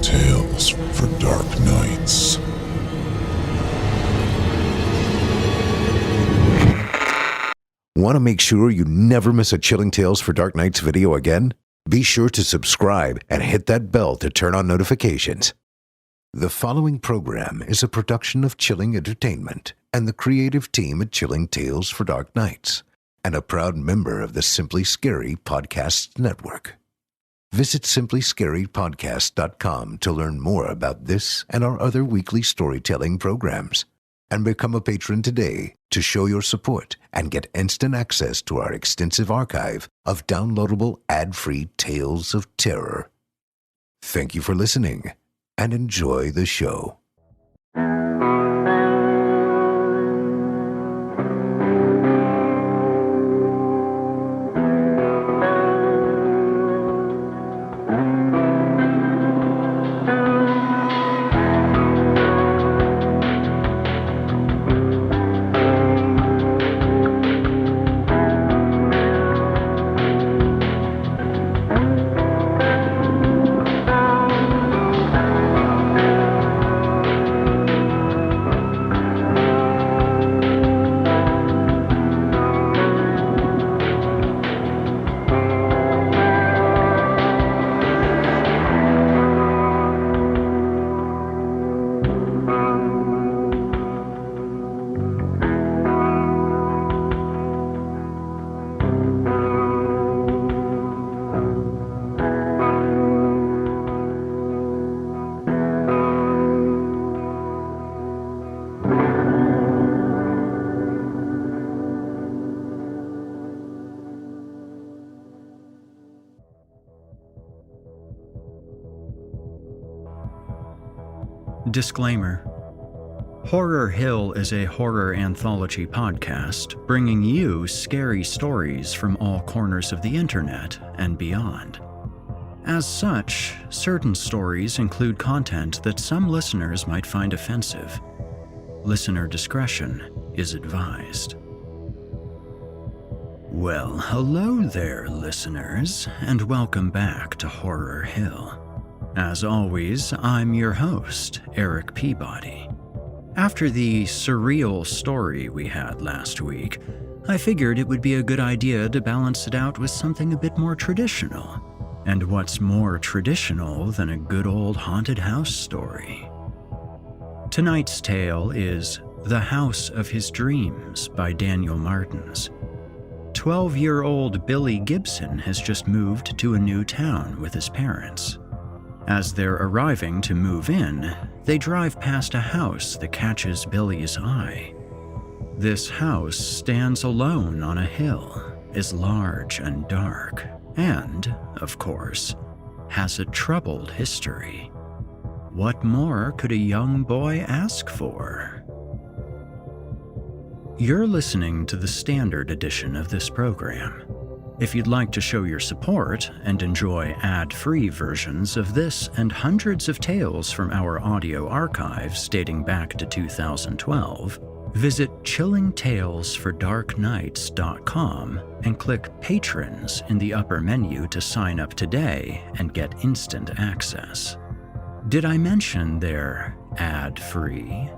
tales for dark nights. Want to make sure you never miss a Chilling Tales for Dark Nights video again? Be sure to subscribe and hit that bell to turn on notifications. The following program is a production of Chilling Entertainment and the creative team at Chilling Tales for Dark Nights, and a proud member of the Simply Scary Podcasts Network. Visit simplyscarypodcast.com to learn more about this and our other weekly storytelling programs, and become a patron today to show your support and get instant access to our extensive archive of downloadable ad-free tales of terror. Thank you for listening, and enjoy the show. Disclaimer. Horror Hill is a horror anthology podcast bringing you scary stories from all corners of the internet and beyond. As such, certain stories include content that some listeners might find offensive. Listener discretion is advised. Well, hello there, listeners, and welcome back to Horror Hill. As always, I'm your host, Erik Peabody. After the surreal story we had last week, I figured it would be a good idea to balance it out with something a bit more traditional. And what's more traditional than a good old haunted house story? Tonight's tale is The House of His Dreams by Daniel Martins. 12-year-old Billy Gibson has just moved to a new town with his parents. As they're arriving to move in, they drive past a house that catches Billy's eye. This house stands alone on a hill, is large and dark, and, of course, has a troubled history. What more could a young boy ask for? You're listening to the standard edition of this program. If you'd like to show your support and enjoy ad-free versions of this and hundreds of tales from our audio archives dating back to 2012, visit chillingtalesfordarknights.com and click Patrons in the upper menu to sign up today and get instant access. Did I mention they're ad-free?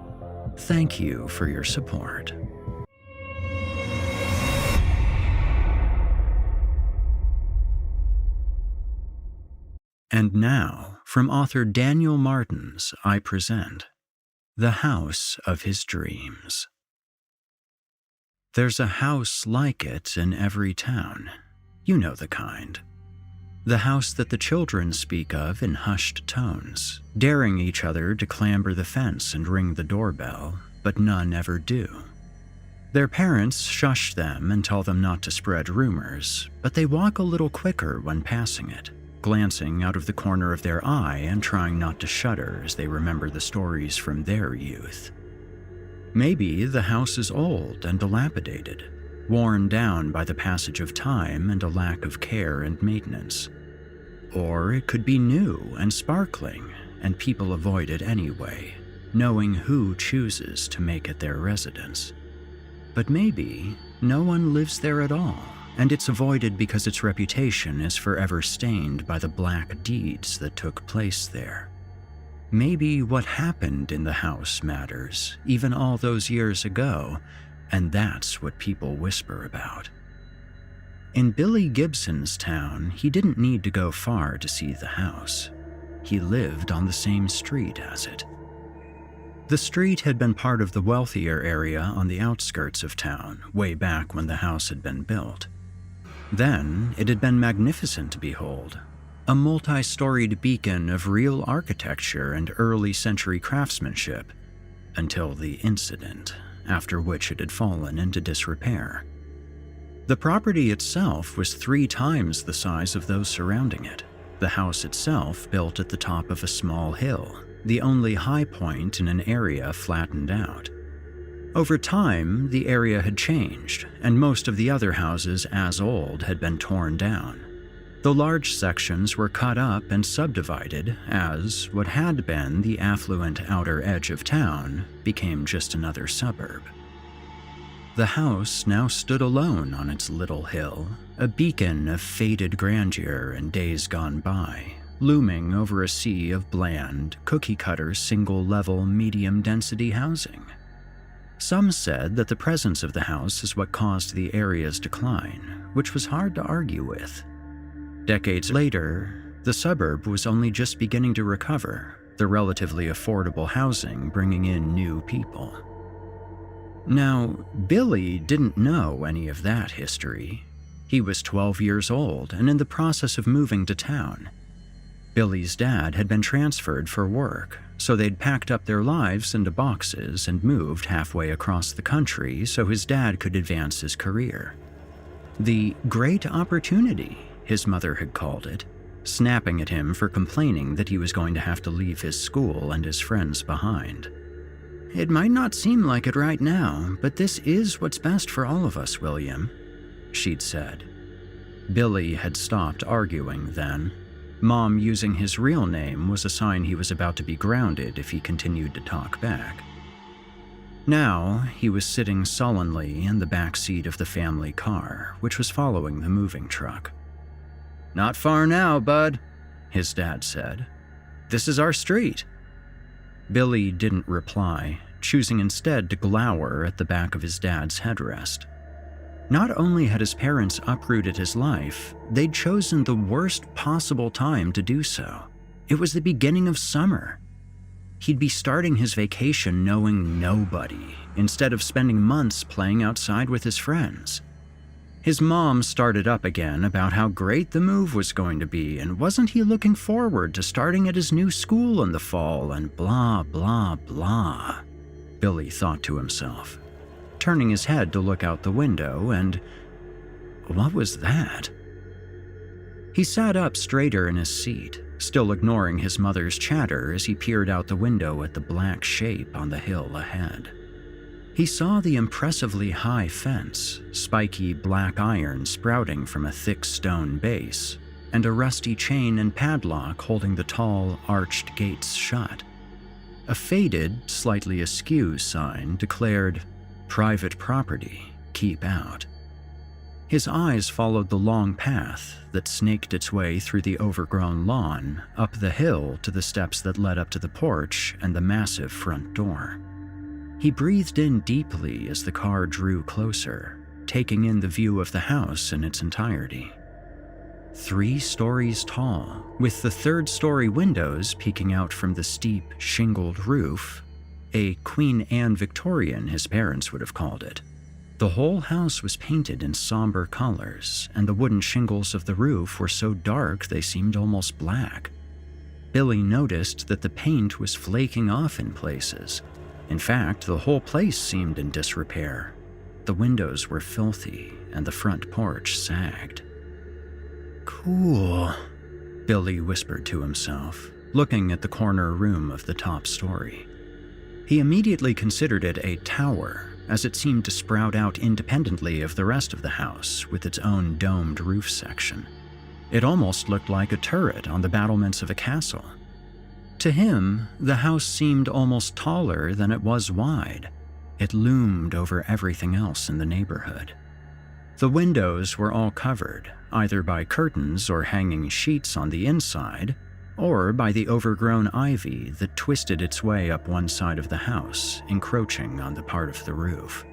Thank you for your support. And now, from author Daniel Martins, I present The House of His Dreams. There's a house like it in every town. You know the kind. The house that the children speak of in hushed tones, daring each other to clamber the fence and ring the doorbell, but none ever do. Their parents shush them and tell them not to spread rumors, but they walk a little quicker when passing it, glancing out of the corner of their eye and trying not to shudder as they remember the stories from their youth. Maybe the house is old and dilapidated, worn down by the passage of time and a lack of care and maintenance. Or it could be new and sparkling, and people avoid it anyway, knowing who chooses to make it their residence. But maybe no one lives there at all, and it's avoided because its reputation is forever stained by the black deeds that took place there. Maybe what happened in the house matters, even all those years ago, and that's what people whisper about. In Billy Gibson's town, he didn't need to go far to see the house. He lived on the same street as it. The street had been part of the wealthier area on the outskirts of town, way back when the house had been built. Then, it had been magnificent to behold, a multi-storied beacon of real architecture and early-century craftsmanship, until the incident, after which it had fallen into disrepair. The property itself was 3 times the size of those surrounding it, the house itself built at the top of a small hill, the only high point in an area flattened out. Over time, the area had changed, and most of the other houses as old had been torn down. The large sections were cut up and subdivided as what had been the affluent outer edge of town became just another suburb. The house now stood alone on its little hill, a beacon of faded grandeur and days gone by, looming over a sea of bland, cookie-cutter, single-level, medium-density housing. Some said that the presence of the house is what caused the area's decline, which was hard to argue with. Decades later, the suburb was only just beginning to recover, the relatively affordable housing bringing in new people. Now, Billy didn't know any of that history. He was 12 years old and in the process of moving to town. Billy's dad had been transferred for work, so they'd packed up their lives into boxes and moved halfway across the country so his dad could advance his career. The great opportunity, his mother had called it, snapping at him for complaining that he was going to have to leave his school and his friends behind. "It might not seem like it right now, but this is what's best for all of us, William," she'd said. Billy had stopped arguing then. Mom using his real name was a sign he was about to be grounded if he continued to talk back. Now, he was sitting sullenly in the back seat of the family car, which was following the moving truck. "Not far now, bud," his dad said. "This is our street." Billy didn't reply, choosing instead to glower at the back of his dad's headrest. Not only had his parents uprooted his life, they'd chosen the worst possible time to do so. It was the beginning of summer. He'd be starting his vacation knowing nobody, instead of spending months playing outside with his friends. His mom started up again about how great the move was going to be, and wasn't he looking forward to starting at his new school in the fall, and blah, blah, blah. Billy thought to himself, turning his head to look out the window, and what was that? He sat up straighter in his seat, still ignoring his mother's chatter as he peered out the window at the black shape on the hill ahead. He saw the impressively high fence, spiky black iron sprouting from a thick stone base, and a rusty chain and padlock holding the tall, arched gates shut. A faded, slightly askew sign declared, "Private property, keep out." His eyes followed the long path that snaked its way through the overgrown lawn, up the hill to the steps that led up to the porch and the massive front door. He breathed in deeply as the car drew closer, taking in the view of the house in its entirety. 3 stories tall, with the 3rd-story windows peeking out from the steep, shingled roof, a Queen Anne Victorian, his parents would have called it. The whole house was painted in somber colors, and the wooden shingles of the roof were so dark they seemed almost black. Billy noticed that the paint was flaking off in places. In fact, the whole place seemed in disrepair. The windows were filthy, and the front porch sagged. "Cool," Billy whispered to himself, looking at the corner room of the top story. He immediately considered it a tower, as it seemed to sprout out independently of the rest of the house with its own domed roof section. It almost looked like a turret on the battlements of a castle. To him, the house seemed almost taller than it was wide. It loomed over everything else in the neighborhood. The windows were all covered, either by curtains or hanging sheets on the inside, or by the overgrown ivy that twisted its way up one side of the house, encroaching on the part of the roof.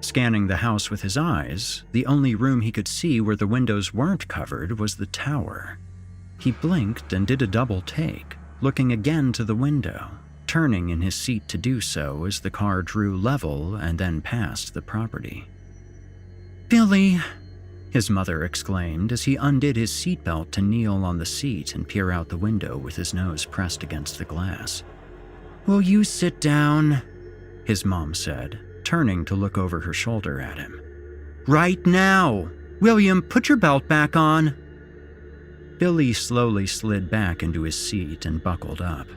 Scanning the house with his eyes, the only room he could see where the windows weren't covered was the tower. He blinked and did a double take, looking again to the window, turning in his seat to do so as the car drew level and then passed the property. "Billy!" his mother exclaimed as he undid his seatbelt to kneel on the seat and peer out the window with his nose pressed against the glass. "Will you sit down?" his mom said, turning to look over her shoulder at him. "Right now! William, put your belt back on!" Billy slowly slid back into his seat and buckled up.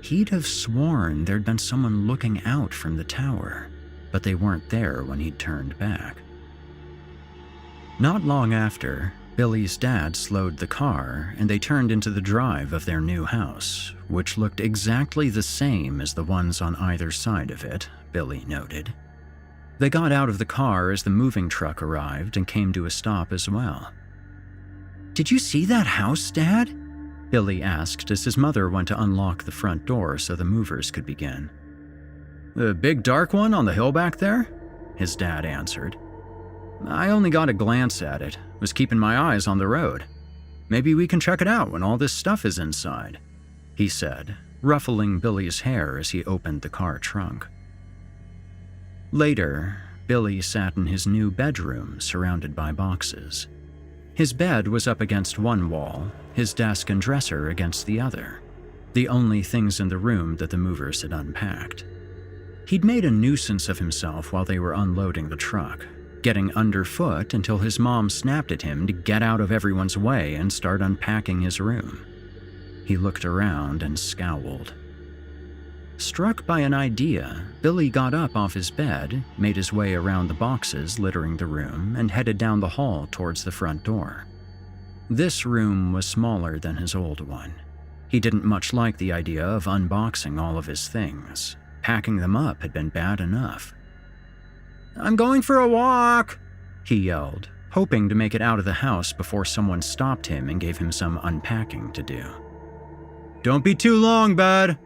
He'd have sworn there'd been someone looking out from the tower, but they weren't there when he'd turned back. Not long after, Billy's dad slowed the car and they turned into the drive of their new house, which looked exactly the same as the ones on either side of it, Billy noted. They got out of the car as the moving truck arrived and came to a stop as well. "Did you see that house, Dad?" Billy asked as his mother went to unlock the front door so the movers could begin. "The big dark one on the hill back there?" his dad answered. "I only got a glance at it, was keeping my eyes on the road. Maybe we can check it out when all this stuff is inside," he said, ruffling Billy's hair as he opened the car trunk. Later, Billy sat in his new bedroom surrounded by boxes. His bed was up against one wall, his desk and dresser against the other, the only things in the room that the movers had unpacked. He'd made a nuisance of himself while they were unloading the truck, getting underfoot until his mom snapped at him to get out of everyone's way and start unpacking his room. He looked around and scowled. Struck by an idea, Billy got up off his bed, made his way around the boxes littering the room, and headed down the hall towards the front door. This room was smaller than his old one. He didn't much like the idea of unboxing all of his things. Packing them up had been bad enough. "I'm going for a walk," he yelled, hoping to make it out of the house before someone stopped him and gave him some unpacking to do. "Don't be too long, bud,"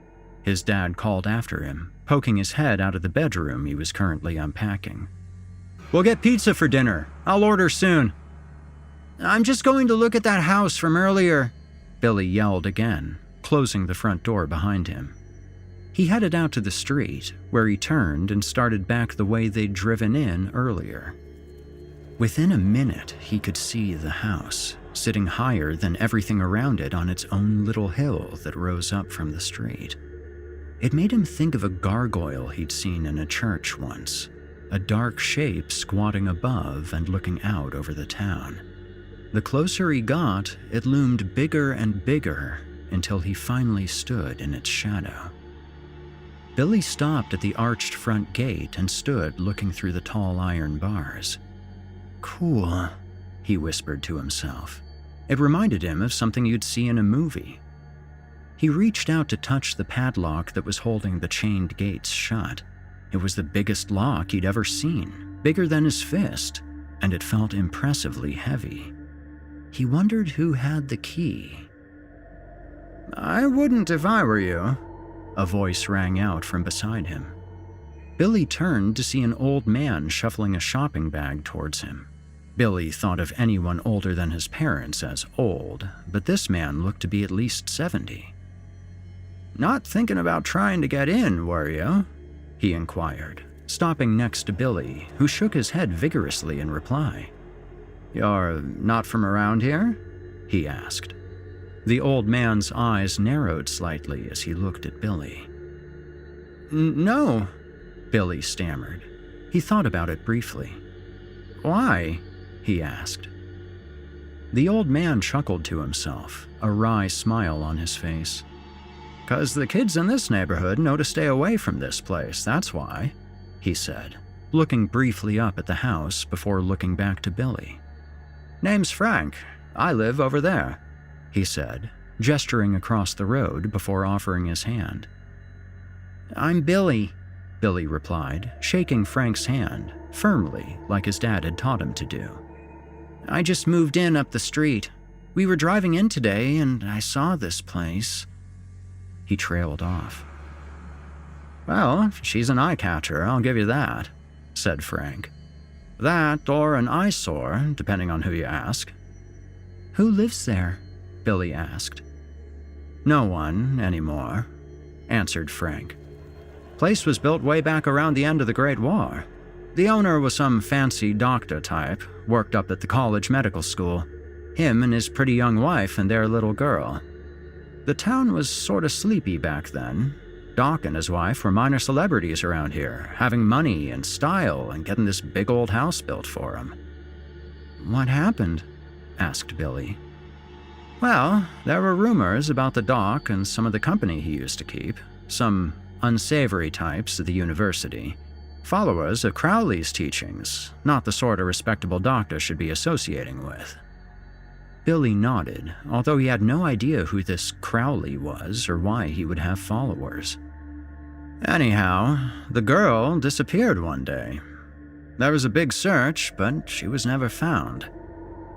his dad called after him, poking his head out of the bedroom he was currently unpacking. "We'll get pizza for dinner. I'll order soon." "I'm just going to look at that house from earlier," Billy yelled again, closing the front door behind him. He headed out to the street, where he turned and started back the way they'd driven in earlier. Within a minute, he could see the house, sitting higher than everything around it on its own little hill that rose up from the street. It made him think of a gargoyle he'd seen in a church once, a dark shape squatting above and looking out over the town. The closer he got, it loomed bigger and bigger until he finally stood in its shadow. Billy stopped at the arched front gate and stood looking through the tall iron bars. "Cool," he whispered to himself. It reminded him of something you'd see in a movie. He reached out to touch the padlock that was holding the chained gates shut. It was the biggest lock he'd ever seen, bigger than his fist, and it felt impressively heavy. He wondered who had the key. "I wouldn't if I were you," a voice rang out from beside him. Billy turned to see an old man shuffling a shopping bag towards him. Billy thought of anyone older than his parents as old, but this man looked to be at least 70. "Not thinking about trying to get in, were you?" he inquired, stopping next to Billy, who shook his head vigorously in reply. "You're not from around here?" he asked. The old man's eyes narrowed slightly as he looked at Billy. "No," Billy stammered. He thought about it briefly. "Why?" he asked. The old man chuckled to himself, a wry smile on his face. "'Cause the kids in this neighborhood know to stay away from this place, that's why," he said, looking briefly up at the house before looking back to Billy. "Name's Frank. I live over there," he said, gesturing across the road before offering his hand. "I'm Billy," Billy replied, shaking Frank's hand, firmly like his dad had taught him to do. "I just moved in up the street." We were driving in today and I saw this place." He trailed off. "Well, she's an eye-catcher, I'll give you that," said Frank. "That or an eyesore, depending on who you ask." "Who lives there?" Billy asked. "No one anymore," answered Frank. "Place was built way back around the end of the Great War. The owner was some fancy doctor type, worked up at the college medical school. Him and his pretty young wife and their little girl. The town was sort of sleepy back then. Doc and his wife were minor celebrities around here, having money and style and getting this big old house built for him." "What happened?" asked Billy. "Well, there were rumors about the doc and some of the company he used to keep, some unsavory types at the university, followers of Crowley's teachings, not the sort a respectable doctor should be associating with." Billy nodded, although he had no idea who this Crowley was or why he would have followers. "Anyhow, the girl disappeared one day. There was a big search, but she was never found.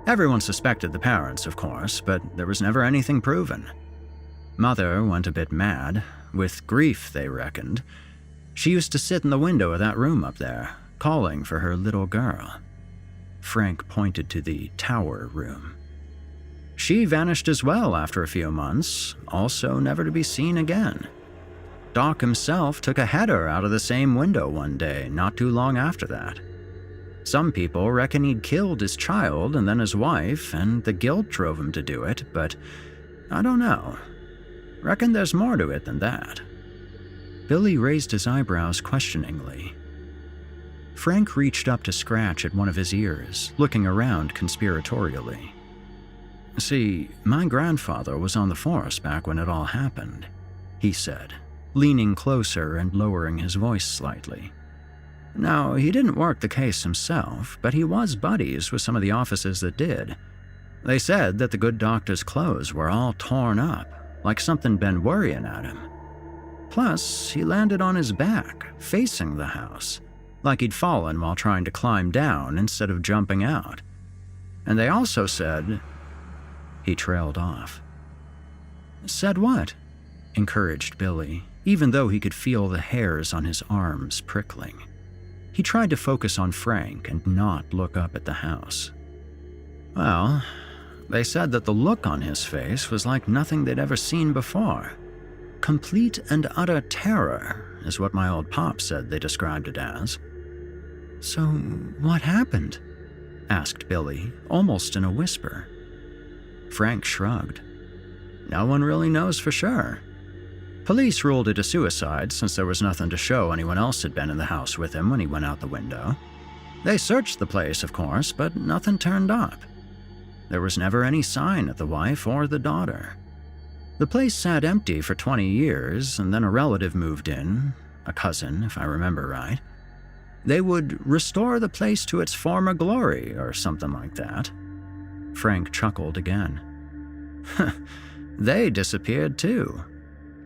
Everyone suspected the parents, of course, but there was never anything proven. Mother went a bit mad, with grief, they reckoned. She used to sit in the window of that room up there, calling for her little girl." Frank pointed to the tower room. "She vanished as well after a few months, also never to be seen again. Doc himself took a header out of the same window one day, not too long after that. Some people reckon he'd killed his child and then his wife, and the guilt drove him to do it, but I don't know. Reckon there's more to it than that." Billy raised his eyebrows questioningly. Frank reached up to scratch at one of his ears, looking around conspiratorially. "See, my grandfather was on the force back when it all happened," he said, leaning closer and lowering his voice slightly. "Now, he didn't work the case himself, but he was buddies with some of the officers that did. They said that the good doctor's clothes were all torn up, like something been worrying at him. Plus, he landed on his back, facing the house, like he'd fallen while trying to climb down instead of jumping out. And they also said—" He trailed off. "Said what?" encouraged Billy, even though he could feel the hairs on his arms prickling. He tried to focus on Frank and not look up at the house. "Well, they said that the look on his face was like nothing they'd ever seen before. Complete and utter terror is what my old pop said they described it as." "So what happened?" asked Billy, almost in a whisper. Frank shrugged. "No one really knows for sure. Police ruled it a suicide since there was nothing to show anyone else had been in the house with him when he went out the window. They searched the place, of course, but nothing turned up. There was never any sign of the wife or the daughter. The place sat empty for 20 years, and then a relative moved in, a cousin, if I remember right. They would restore the place to its former glory or something like that." Frank chuckled again. "They disappeared too.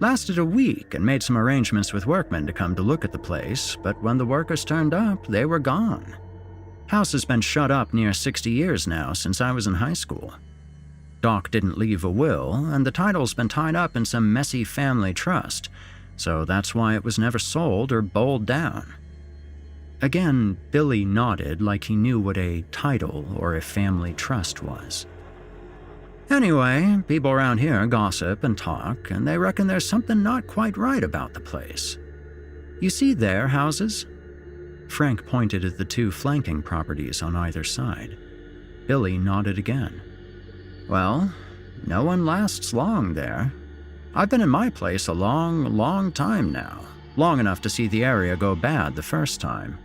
Lasted a week and made some arrangements with workmen to come to look at the place, but when the workers turned up, they were gone. House has been shut up near 60 years now since I was in high school. Doc didn't leave a will, and the title's been tied up in some messy family trust, so that's why it was never sold or bowled down." Again, Billy nodded like he knew what a title or a family trust was. "Anyway, people around here gossip and talk, and they reckon there's something not quite right about the place. You see their houses?" Frank pointed at the two flanking properties on either side. Billy nodded again. "Well, no one lasts long there. I've been in my place a long, long time now, long enough to see the area go bad the first time.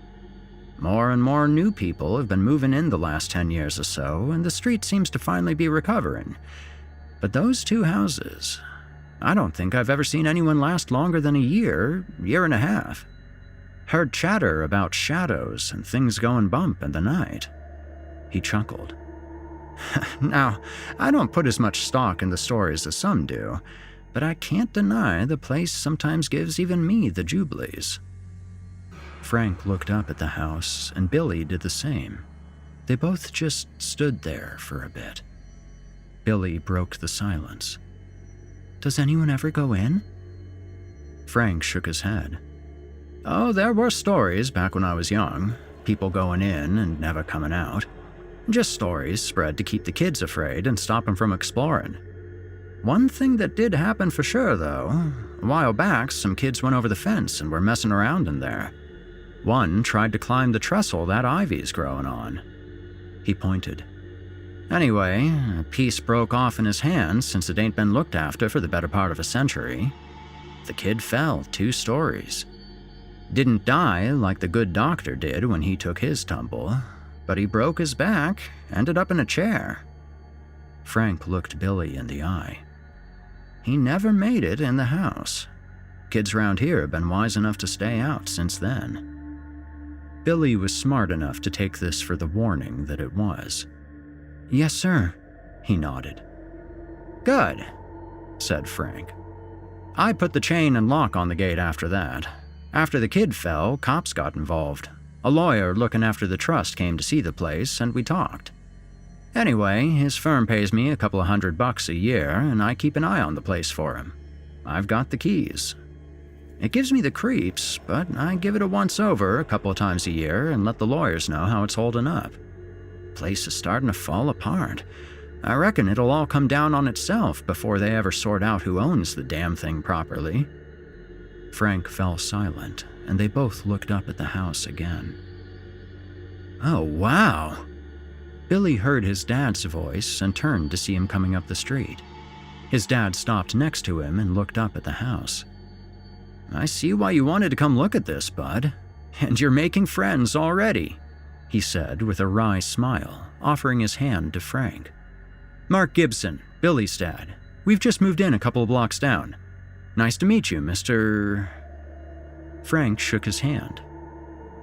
More and more new people have been moving in the last 10 years or so, and the street seems to finally be recovering. But those two houses, I don't think I've ever seen anyone last longer than a year and a half. Heard chatter about shadows and things going bump in the night." He chuckled. "Now, I don't put as much stock in the stories as some do, but I can't deny the place sometimes gives even me the jubilees." Frank looked up at the house, and Billy did the same. They both just stood there for a bit. Billy broke the silence. "Does anyone ever go in?" Frank shook his head. "Oh, there were stories back when I was young. People going in and never coming out. Just stories spread to keep the kids afraid and stop them from exploring. One thing that did happen for sure, though. A while back, some kids went over the fence and were messing around in there. One tried to climb the trestle that ivy's growing on." He pointed. "Anyway, a piece broke off in his hand since it ain't been looked after for the better part of a century. The kid fell 2 stories. Didn't die like the good doctor did when he took his tumble, but he broke his back, ended up in a chair." Frank looked Billy in the eye. "He never made it in the house. Kids around here have been wise enough to stay out since then." Billy was smart enough to take this for the warning that it was. "Yes, sir," he nodded. "Good," said Frank. "I put the chain and lock on the gate after that. After the kid fell, cops got involved. A lawyer looking after the trust came to see the place, and we talked. Anyway, his firm pays me a couple of $100 a year, and I keep an eye on the place for him. I've got the keys. It gives me the creeps, but I give it a once-over a couple of times a year and let the lawyers know how it's holding up. Place is starting to fall apart. I reckon it'll all come down on itself before they ever sort out who owns the damn thing properly." Frank fell silent, and they both looked up at the house again. "Oh, wow!" Billy heard his dad's voice and turned to see him coming up the street. His dad stopped next to him and looked up at the house. "I see why you wanted to come look at this, bud. And you're making friends already," he said with a wry smile, offering his hand to Frank. "Mark Gibson, Billy's dad. We've just moved in a couple of blocks down. Nice to meet you, Mr. Frank shook his hand.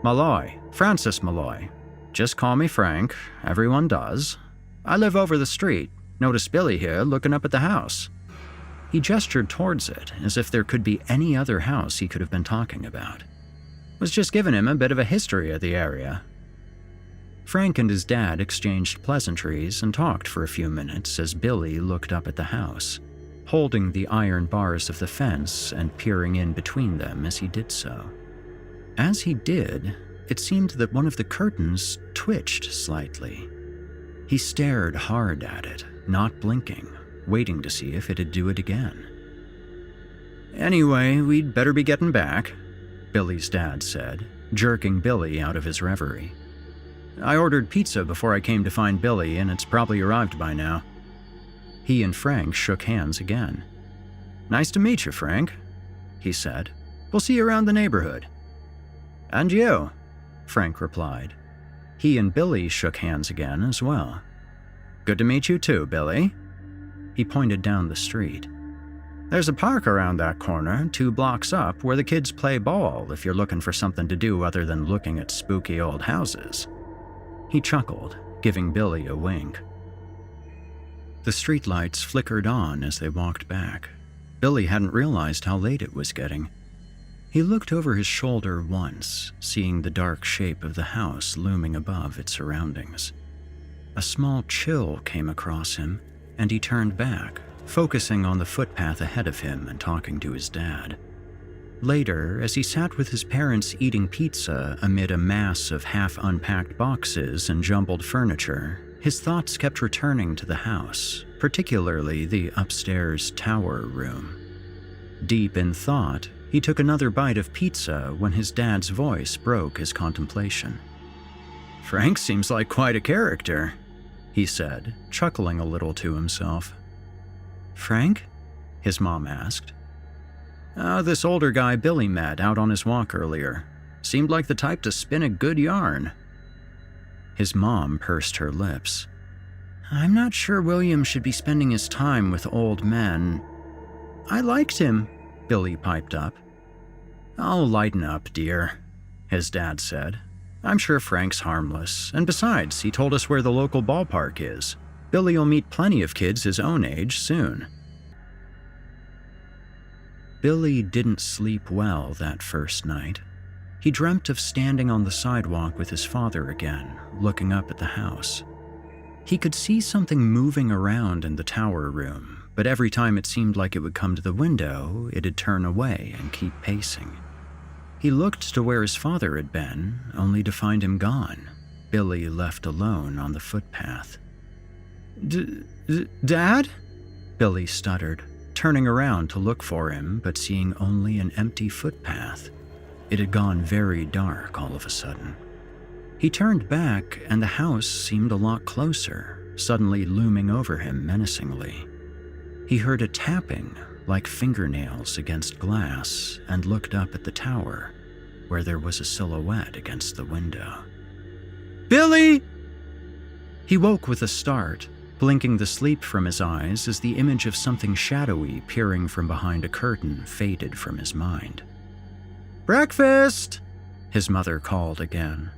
"Malloy, Francis Malloy. Just call me Frank, everyone does. I live over the street. Noticed Billy here looking up at the house." He gestured towards it, as if there could be any other house he could have been talking about. "Was just giving him a bit of a history of the area." Frank and his dad exchanged pleasantries and talked for a few minutes as Billy looked up at the house, holding the iron bars of the fence and peering in between them as he did so. As he did, it seemed that one of the curtains twitched slightly. He stared hard at it, not blinking, waiting to see if it'd do it again. "Anyway, we'd better be getting back," Billy's dad said, jerking Billy out of his reverie. "I ordered pizza before I came to find Billy, and it's probably arrived by now." He and Frank shook hands again. "Nice to meet you, Frank," he said. "We'll see you around the neighborhood." "And you," Frank replied. He and Billy shook hands again as well. "Good to meet you too, Billy." He pointed down the street. "There's a park around that corner, 2 blocks up, where the kids play ball if you're looking for something to do other than looking at spooky old houses." He chuckled, giving Billy a wink. The streetlights flickered on as they walked back. Billy hadn't realized how late it was getting. He looked over his shoulder once, seeing the dark shape of the house looming above its surroundings. A small chill came across him, and he turned back, focusing on the footpath ahead of him and talking to his dad. Later, as he sat with his parents eating pizza amid a mass of half-unpacked boxes and jumbled furniture, his thoughts kept returning to the house, particularly the upstairs tower room. Deep in thought, he took another bite of pizza when his dad's voice broke his contemplation. "Frank seems like quite a character," he said, chuckling a little to himself. "Frank?" his mom asked. This older guy Billy met out on his walk earlier. Seemed like the type to spin a good yarn." His mom pursed her lips. "I'm not sure William should be spending his time with old men." "I liked him," Billy piped up. "Oh, lighten up, dear," his dad said. "I'm sure Frank's harmless, and besides, he told us where the local ballpark is. Billy'll meet plenty of kids his own age soon." Billy didn't sleep well that first night. He dreamt of standing on the sidewalk with his father again, looking up at the house. He could see something moving around in the tower room, but every time it seemed like it would come to the window, it'd turn away and keep pacing. He looked to where his father had been, only to find him gone, Billy left alone on the footpath. Dad? Billy stuttered, turning around to look for him, but seeing only an empty footpath. It had gone very dark all of a sudden. He turned back, and the house seemed a lot closer, suddenly looming over him menacingly. He heard a tapping, like fingernails against glass, and looked up at the tower, where there was a silhouette against the window. Billy! He woke with a start, blinking the sleep from his eyes as the image of something shadowy peering from behind a curtain faded from his mind. Breakfast! His mother called again.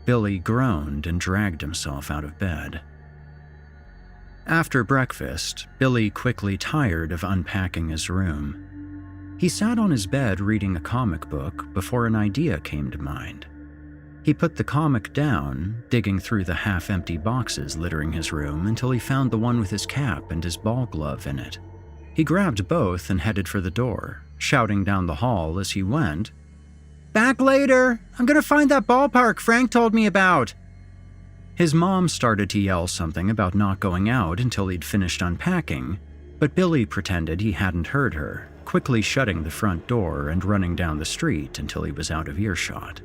Billy groaned and dragged himself out of bed. After breakfast, Billy quickly tired of unpacking his room. He sat on his bed reading a comic book before an idea came to mind. He put the comic down, digging through the half-empty boxes littering his room until he found the one with his cap and his ball glove in it. He grabbed both and headed for the door, shouting down the hall as he went, "Back later! I'm gonna find that ballpark Frank told me about!" His mom started to yell something about not going out until he'd finished unpacking, but Billy pretended he hadn't heard her, quickly shutting the front door and running down the street until he was out of earshot.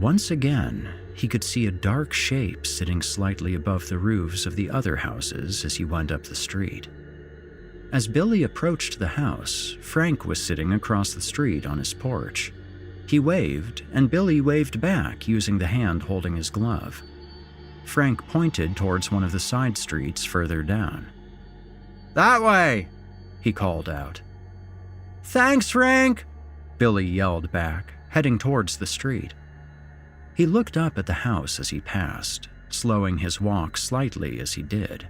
Once again, he could see a dark shape sitting slightly above the roofs of the other houses as he went up the street. As Billy approached the house, Frank was sitting across the street on his porch. He waved, and Billy waved back using the hand holding his glove. Frank pointed towards one of the side streets further down. "That way!" he called out. "Thanks, Frank!" Billy yelled back, heading towards the street. He looked up at the house as he passed, slowing his walk slightly as he did.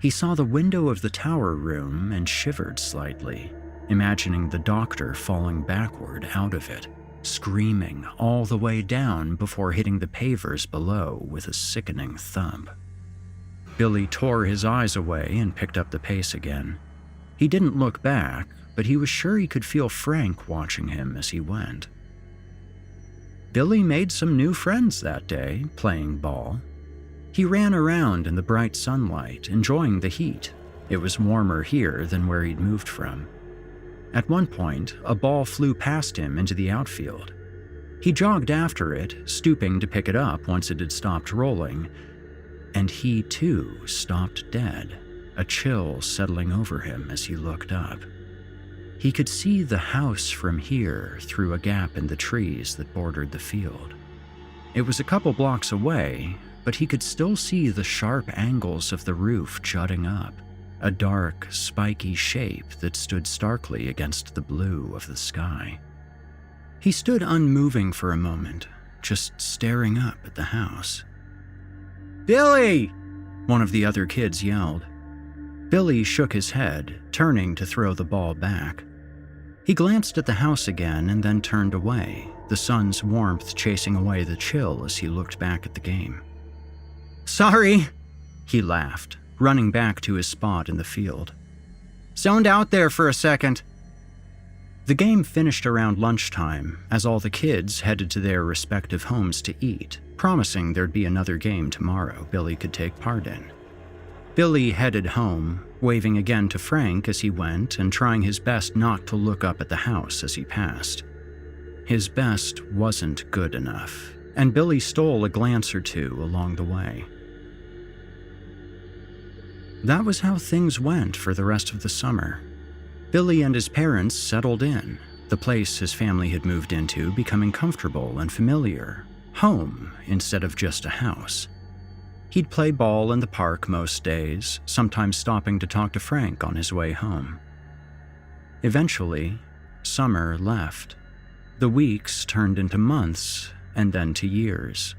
He saw the window of the tower room and shivered slightly, imagining the doctor falling backward out of it, screaming all the way down before hitting the pavers below with a sickening thump. Billy tore his eyes away and picked up the pace again. He didn't look back, but he was sure he could feel Frank watching him as he went. Billy made some new friends that day, playing ball. He ran around in the bright sunlight, enjoying the heat. It was warmer here than where he'd moved from. At one point, a ball flew past him into the outfield. He jogged after it, stooping to pick it up once it had stopped rolling, and he too stopped dead, a chill settling over him as he looked up. He could see the house from here through a gap in the trees that bordered the field. It was a couple blocks away, but he could still see the sharp angles of the roof jutting up, a dark, spiky shape that stood starkly against the blue of the sky. He stood unmoving for a moment, just staring up at the house. "Billy!" one of the other kids yelled. Billy shook his head, turning to throw the ball back. He glanced at the house again and then turned away, the sun's warmth chasing away the chill as he looked back at the game. "Sorry," he laughed, running back to his spot in the field. "Zoned out there for a second." The game finished around lunchtime as all the kids headed to their respective homes to eat, promising there'd be another game tomorrow Billy could take part in. Billy headed home, waving again to Frank as he went and trying his best not to look up at the house as he passed. His best wasn't good enough, and Billy stole a glance or two along the way. That was how things went for the rest of the summer. Billy and his parents settled in, the place his family had moved into becoming comfortable and familiar, home instead of just a house. He'd play ball in the park most days, sometimes stopping to talk to Frank on his way home. Eventually, summer left. The weeks turned into months and then to years.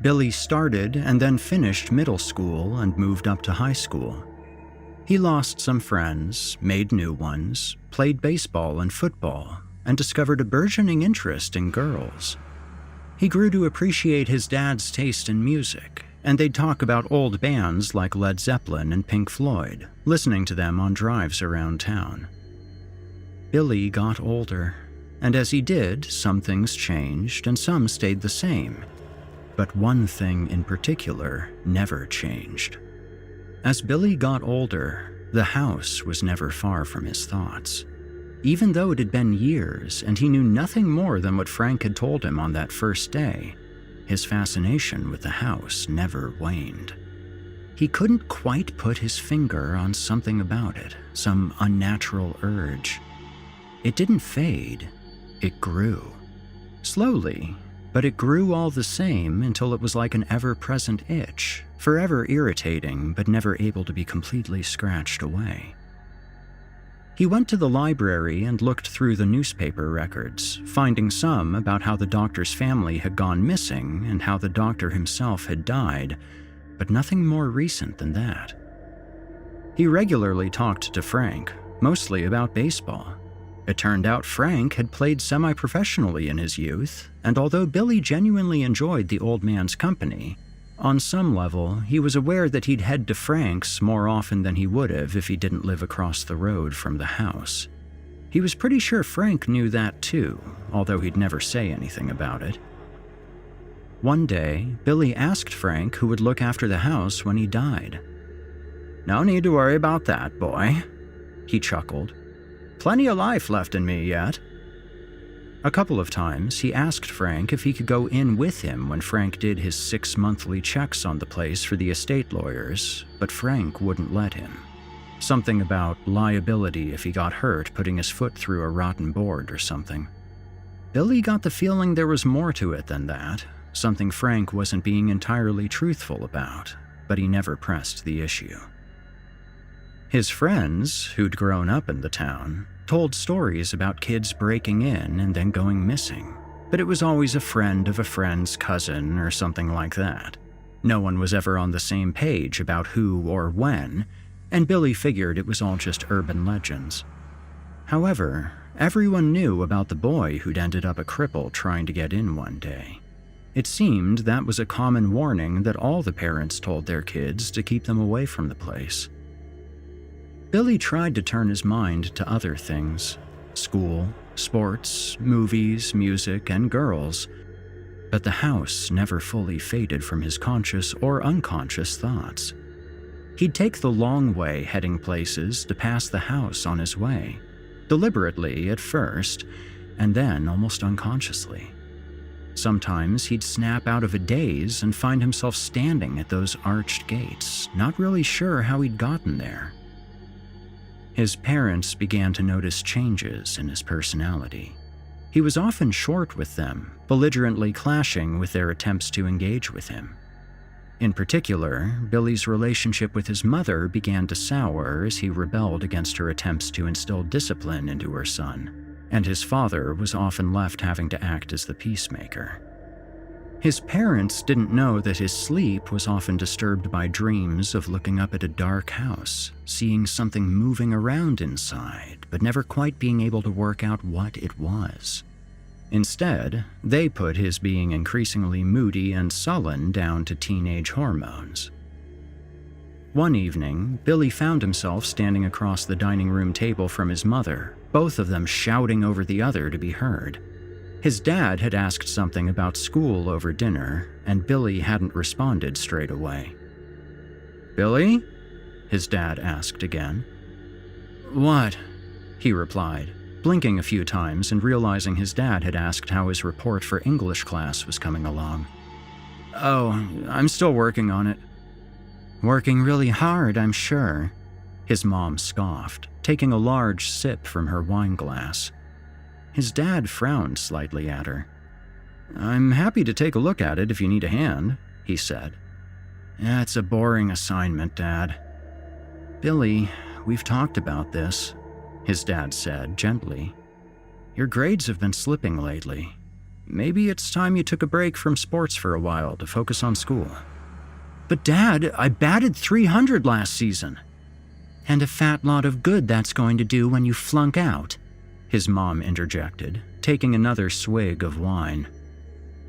Billy started and then finished middle school and moved up to high school. He lost some friends, made new ones, played baseball and football, and discovered a burgeoning interest in girls. He grew to appreciate his dad's taste in music, and they'd talk about old bands like Led Zeppelin and Pink Floyd, listening to them on drives around town. Billy got older, and as he did, some things changed and some stayed the same. But one thing in particular never changed. As Billy got older, the house was never far from his thoughts. Even though it had been years and he knew nothing more than what Frank had told him on that first day, his fascination with the house never waned. He couldn't quite put his finger on something about it, some unnatural urge. It didn't fade, it grew. Slowly, but it grew all the same until it was like an ever-present itch, forever irritating but never able to be completely scratched away. He went to the library and looked through the newspaper records, finding some about how the doctor's family had gone missing and how the doctor himself had died, but nothing more recent than that. He regularly talked to Frank, mostly about baseball. It turned out Frank had played semi-professionally in his youth, and although Billy genuinely enjoyed the old man's company, on some level, he was aware that he'd head to Frank's more often than he would have if he didn't live across the road from the house. He was pretty sure Frank knew that too, although he'd never say anything about it. One day, Billy asked Frank who would look after the house when he died. "No need to worry about that, boy," he chuckled. "Plenty of life left in me yet." A couple of times, he asked Frank if he could go in with him when Frank did his 6 monthly checks on the place for the estate lawyers, but Frank wouldn't let him. Something about liability if he got hurt putting his foot through a rotten board or something. Billy got the feeling there was more to it than that, something Frank wasn't being entirely truthful about, but he never pressed the issue. His friends, who'd grown up in the town, told stories about kids breaking in and then going missing, but it was always a friend of a friend's cousin or something like that. No one was ever on the same page about who or when, and Billy figured it was all just urban legends. However, everyone knew about the boy who'd ended up a cripple trying to get in one day. It seemed that was a common warning that all the parents told their kids to keep them away from the place. Billy tried to turn his mind to other things: school, sports, movies, music, and girls. But the house never fully faded from his conscious or unconscious thoughts. He'd take the long way heading places to pass the house on his way, deliberately at first, and then almost unconsciously. Sometimes he'd snap out of a daze and find himself standing at those arched gates, not really sure how he'd gotten there. His parents began to notice changes in his personality. He was often short with them, belligerently clashing with their attempts to engage with him. In particular, Billy's relationship with his mother began to sour as he rebelled against her attempts to instill discipline into her son, and his father was often left having to act as the peacemaker. His parents didn't know that his sleep was often disturbed by dreams of looking up at a dark house, seeing something moving around inside, but never quite being able to work out what it was. Instead, they put his being increasingly moody and sullen down to teenage hormones. One evening, Billy found himself standing across the dining room table from his mother, both of them shouting over the other to be heard. His dad had asked something about school over dinner, and Billy hadn't responded straight away. "Billy?" his dad asked again. "What?" he replied, blinking a few times and realizing his dad had asked how his report for English class was coming along. "Oh, I'm still working on it." "Working really hard, I'm sure," his mom scoffed, taking a large sip from her wine glass. His dad frowned slightly at her. "I'm happy to take a look at it if you need a hand," he said. "It's a boring assignment, Dad." "Billy, we've talked about this," his dad said gently. "Your grades have been slipping lately. Maybe it's time you took a break from sports for a while to focus on school." "But Dad, I batted 300 last season." "And a fat lot of good that's going to do when you flunk out," his mom interjected, taking another swig of wine.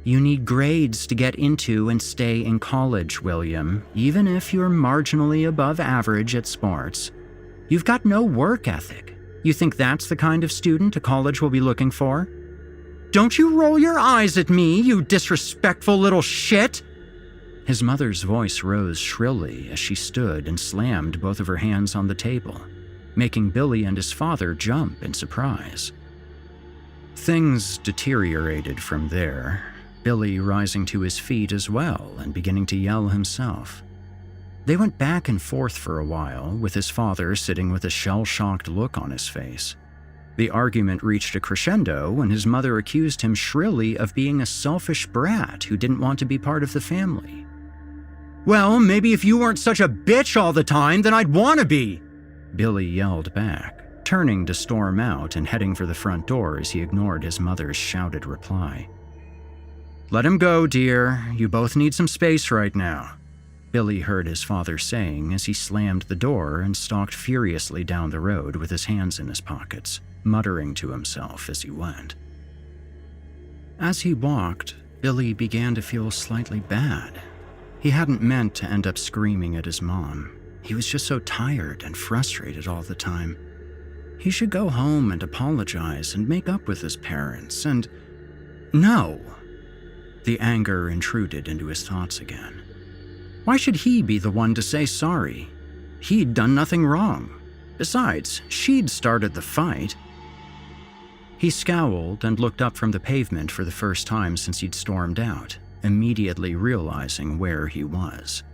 You need grades to get into and stay in college, William, even if you're marginally above average at sports. You've got no work ethic. You think that's the kind of student a college will be looking for? Don't you roll your eyes at me, you disrespectful little shit! His mother's voice rose shrilly as she stood and slammed both of her hands on the table, making Billy and his father jump in surprise. Things deteriorated from there, Billy rising to his feet as well and beginning to yell himself. They went back and forth for a while, with his father sitting with a shell-shocked look on his face. The argument reached a crescendo when his mother accused him shrilly of being a selfish brat who didn't want to be part of the family. "Well, maybe if you weren't such a bitch all the time, then I'd want to be," Billy yelled back, turning to storm out and heading for the front door as he ignored his mother's shouted reply. "Let him go, dear. You both need some space right now," Billy heard his father saying as he slammed the door and stalked furiously down the road with his hands in his pockets, muttering to himself as he went. As he walked, Billy began to feel slightly bad. He hadn't meant to end up screaming at his mom. He was just so tired and frustrated all the time. He should go home and apologize and make up with his parents and... No! The anger intruded into his thoughts again. Why should he be the one to say sorry? He'd done nothing wrong. Besides, she'd started the fight. He scowled and looked up from the pavement for the first time since he'd stormed out, immediately realizing where he was.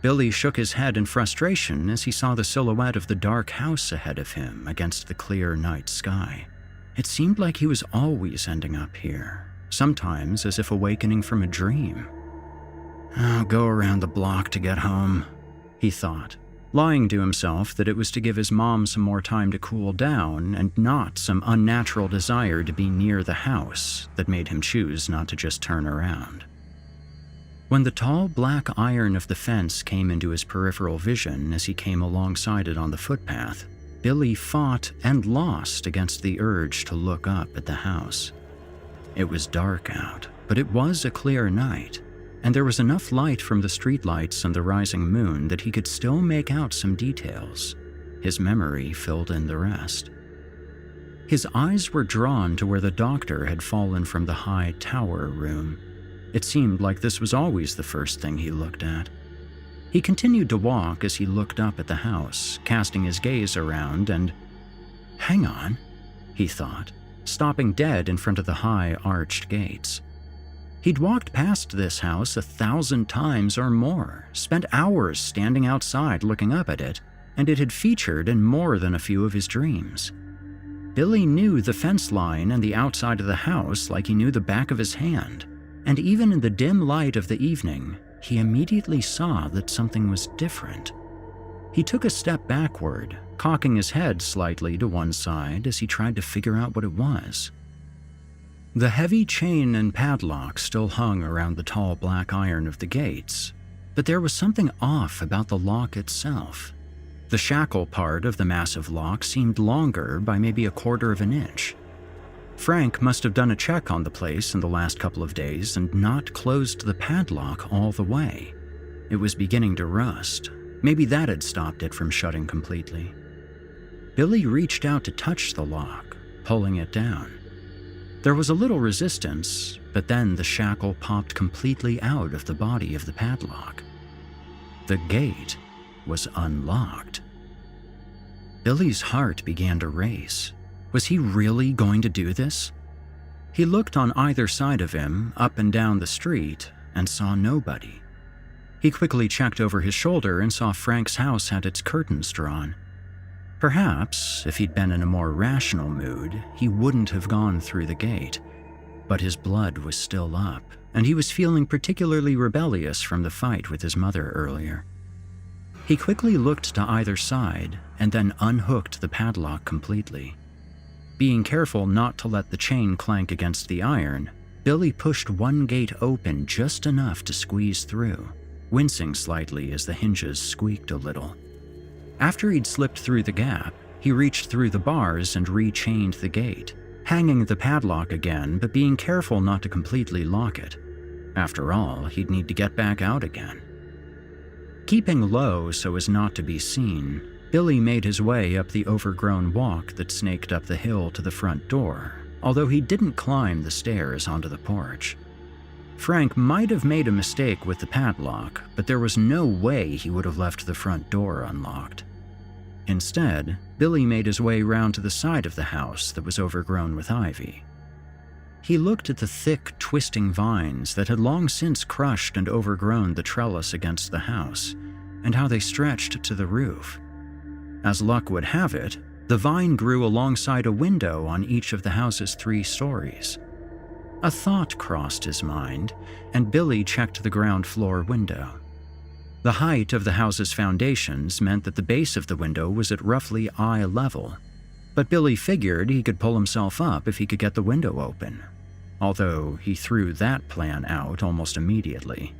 Billy shook his head in frustration as he saw the silhouette of the dark house ahead of him against the clear night sky. It seemed like he was always ending up here, sometimes as if awakening from a dream. "I'll go around the block to get home," he thought, lying to himself that it was to give his mom some more time to cool down and not some unnatural desire to be near the house that made him choose not to just turn around. When the tall black iron of the fence came into his peripheral vision as he came alongside it on the footpath, Billy fought and lost against the urge to look up at the house. It was dark out, but it was a clear night, and there was enough light from the streetlights and the rising moon that he could still make out some details. His memory filled in the rest. His eyes were drawn to where the doctor had fallen from the high tower room. It seemed like this was always the first thing he looked at. He continued to walk as he looked up at the house, casting his gaze around and... Hang on, he thought, stopping dead in front of the high arched gates. He'd walked past this house 1,000 times or more, spent hours standing outside looking up at it, and it had featured in more than a few of his dreams. Billy knew the fence line and the outside of the house like he knew the back of his hand, and even in the dim light of the evening, he immediately saw that something was different. He took a step backward, cocking his head slightly to one side as he tried to figure out what it was. The heavy chain and padlock still hung around the tall black iron of the gates, but there was something off about the lock itself. The shackle part of the massive lock seemed longer by maybe 1/4 of an inch. Frank must have done a check on the place in the last couple of days and not closed the padlock all the way. It was beginning to rust. Maybe that had stopped it from shutting completely. Billy reached out to touch the lock, pulling it down. There was a little resistance, but then the shackle popped completely out of the body of the padlock. The gate was unlocked. Billy's heart began to race. Was he really going to do this? He looked on either side of him, up and down the street, and saw nobody. He quickly checked over his shoulder and saw Frank's house had its curtains drawn. Perhaps, if he'd been in a more rational mood, he wouldn't have gone through the gate. But his blood was still up, and he was feeling particularly rebellious from the fight with his mother earlier. He quickly looked to either side and then unhooked the padlock completely. Being careful not to let the chain clank against the iron, Billy pushed one gate open just enough to squeeze through, wincing slightly as the hinges squeaked a little. After he'd slipped through the gap, he reached through the bars and re-chained the gate, hanging the padlock again but being careful not to completely lock it. After all, he'd need to get back out again. Keeping low so as not to be seen, Billy made his way up the overgrown walk that snaked up the hill to the front door, although he didn't climb the stairs onto the porch. Frank might have made a mistake with the padlock, but there was no way he would have left the front door unlocked. Instead, Billy made his way round to the side of the house that was overgrown with ivy. He looked at the thick, twisting vines that had long since crushed and overgrown the trellis against the house, and how they stretched to the roof. As luck would have it, the vine grew alongside a window on each of the house's 3 stories. A thought crossed his mind, and Billy checked the ground floor window. The height of the house's foundations meant that the base of the window was at roughly eye level, but Billy figured he could pull himself up if he could get the window open, although he threw that plan out almost immediately.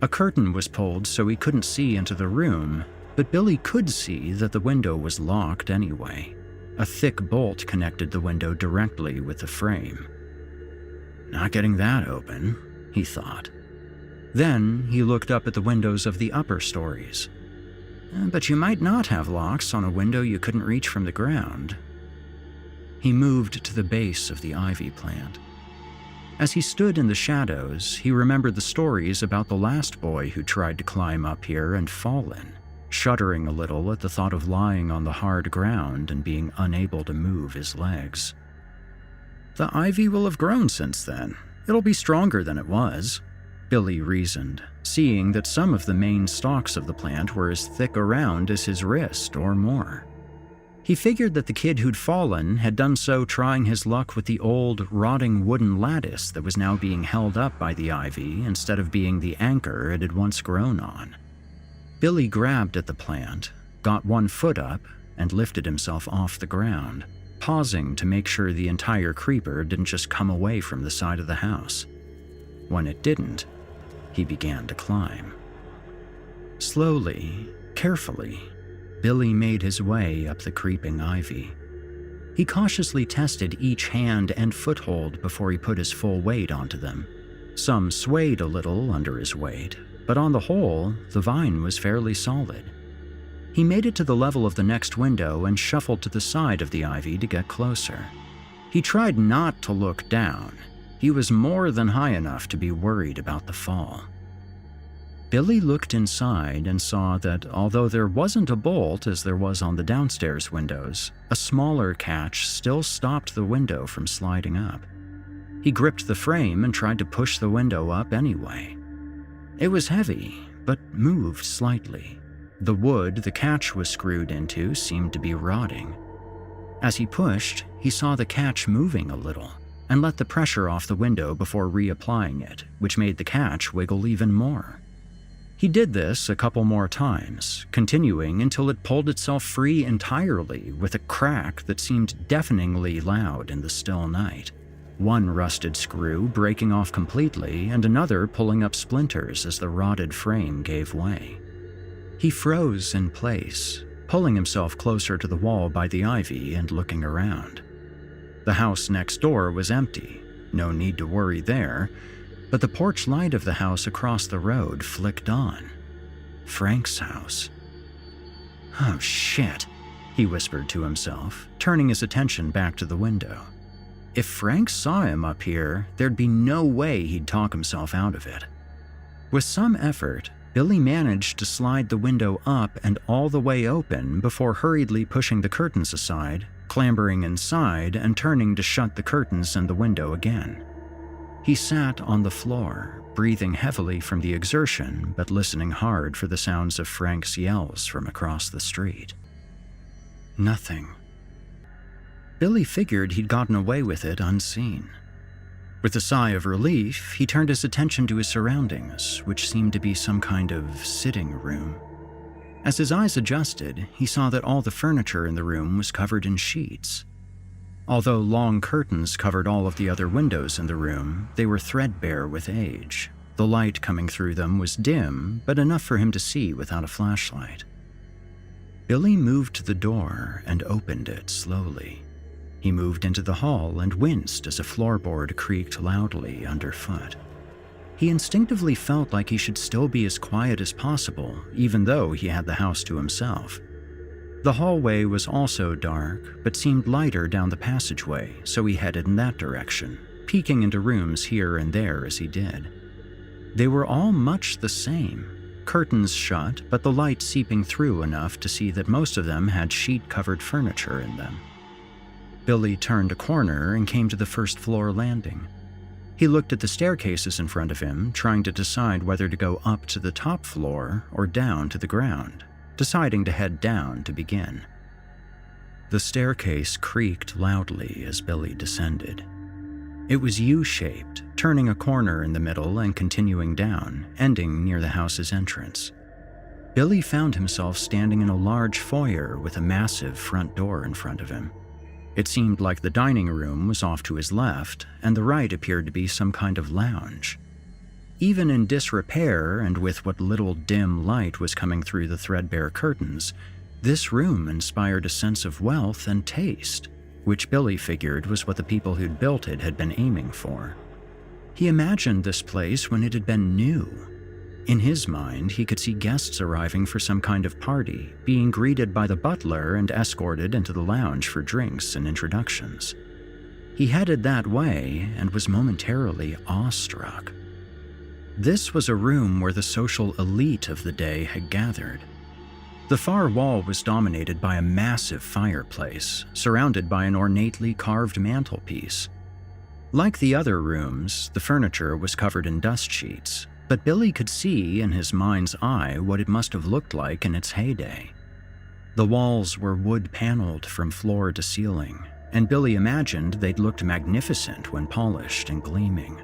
A curtain was pulled so he couldn't see into the room, but Billy could see that the window was locked anyway. A thick bolt connected the window directly with the frame. Not getting that open, he thought. Then he looked up at the windows of the upper stories. But you might not have locks on a window you couldn't reach from the ground. He moved to the base of the ivy plant. As he stood in the shadows, he remembered the stories about the last boy who tried to climb up here and fallen, shuddering a little at the thought of lying on the hard ground and being unable to move his legs. The ivy will have grown since then. It'll be stronger than it was, Billy reasoned, seeing that some of the main stalks of the plant were as thick around as his wrist or more. He figured that the kid who'd fallen had done so trying his luck with the old, rotting wooden lattice that was now being held up by the ivy instead of being the anchor it had once grown on. Billy grabbed at the plant, got one foot up, and lifted himself off the ground, pausing to make sure the entire creeper didn't just come away from the side of the house. When it didn't, he began to climb. Slowly, carefully, Billy made his way up the creeping ivy. He cautiously tested each hand and foothold before he put his full weight onto them. Some swayed a little under his weight, but on the whole, the vine was fairly solid. He made it to the level of the next window and shuffled to the side of the ivy to get closer. He tried not to look down. He was more than high enough to be worried about the fall. Billy looked inside and saw that although there wasn't a bolt as there was on the downstairs windows, a smaller catch still stopped the window from sliding up. He gripped the frame and tried to push the window up anyway. It was heavy, but moved slightly. The wood the catch was screwed into seemed to be rotting. As he pushed, he saw the catch moving a little and let the pressure off the window before reapplying it, which made the catch wiggle even more. He did this a couple more times, continuing until it pulled itself free entirely with a crack that seemed deafeningly loud in the still night. One rusted screw breaking off completely and another pulling up splinters as the rotted frame gave way. He froze in place, pulling himself closer to the wall by the ivy and looking around. The house next door was empty, no need to worry there, but the porch light of the house across the road flicked on. Frank's house. Oh shit, he whispered to himself, turning his attention back to the window. If Frank saw him up here, there'd be no way he'd talk himself out of it. With some effort, Billy managed to slide the window up and all the way open before hurriedly pushing the curtains aside, clambering inside, and turning to shut the curtains and the window again. He sat on the floor, breathing heavily from the exertion but listening hard for the sounds of Frank's yells from across the street. Nothing. Billy figured he'd gotten away with it unseen. With a sigh of relief, he turned his attention to his surroundings, which seemed to be some kind of sitting room. As his eyes adjusted, he saw that all the furniture in the room was covered in sheets. Although long curtains covered all of the other windows in the room, they were threadbare with age. The light coming through them was dim, but enough for him to see without a flashlight. Billy moved to the door and opened it slowly. He moved into the hall and winced as a floorboard creaked loudly underfoot. He instinctively felt like he should still be as quiet as possible, even though he had the house to himself. The hallway was also dark, but seemed lighter down the passageway, so he headed in that direction, peeking into rooms here and there as he did. They were all much the same. Curtains shut, but the light seeping through enough to see that most of them had sheet-covered furniture in them. Billy turned a corner and came to the first-floor landing. He looked at the staircases in front of him, trying to decide whether to go up to the top floor or down to the ground, deciding to head down to begin. The staircase creaked loudly as Billy descended. It was U-shaped, turning a corner in the middle and continuing down, ending near the house's entrance. Billy found himself standing in a large foyer with a massive front door in front of him. It seemed like the dining room was off to his left, and the right appeared to be some kind of lounge. Even in disrepair and with what little dim light was coming through the threadbare curtains, this room inspired a sense of wealth and taste, which Billy figured was what the people who'd built it had been aiming for. He imagined this place when it had been new. In his mind, he could see guests arriving for some kind of party, being greeted by the butler and escorted into the lounge for drinks and introductions. He headed that way and was momentarily awestruck. This was a room where the social elite of the day had gathered. The far wall was dominated by a massive fireplace, surrounded by an ornately carved mantelpiece. Like the other rooms, the furniture was covered in dust sheets, but Billy could see in his mind's eye what it must have looked like in its heyday. The walls were wood-paneled from floor to ceiling, and Billy imagined they'd looked magnificent when polished and gleaming.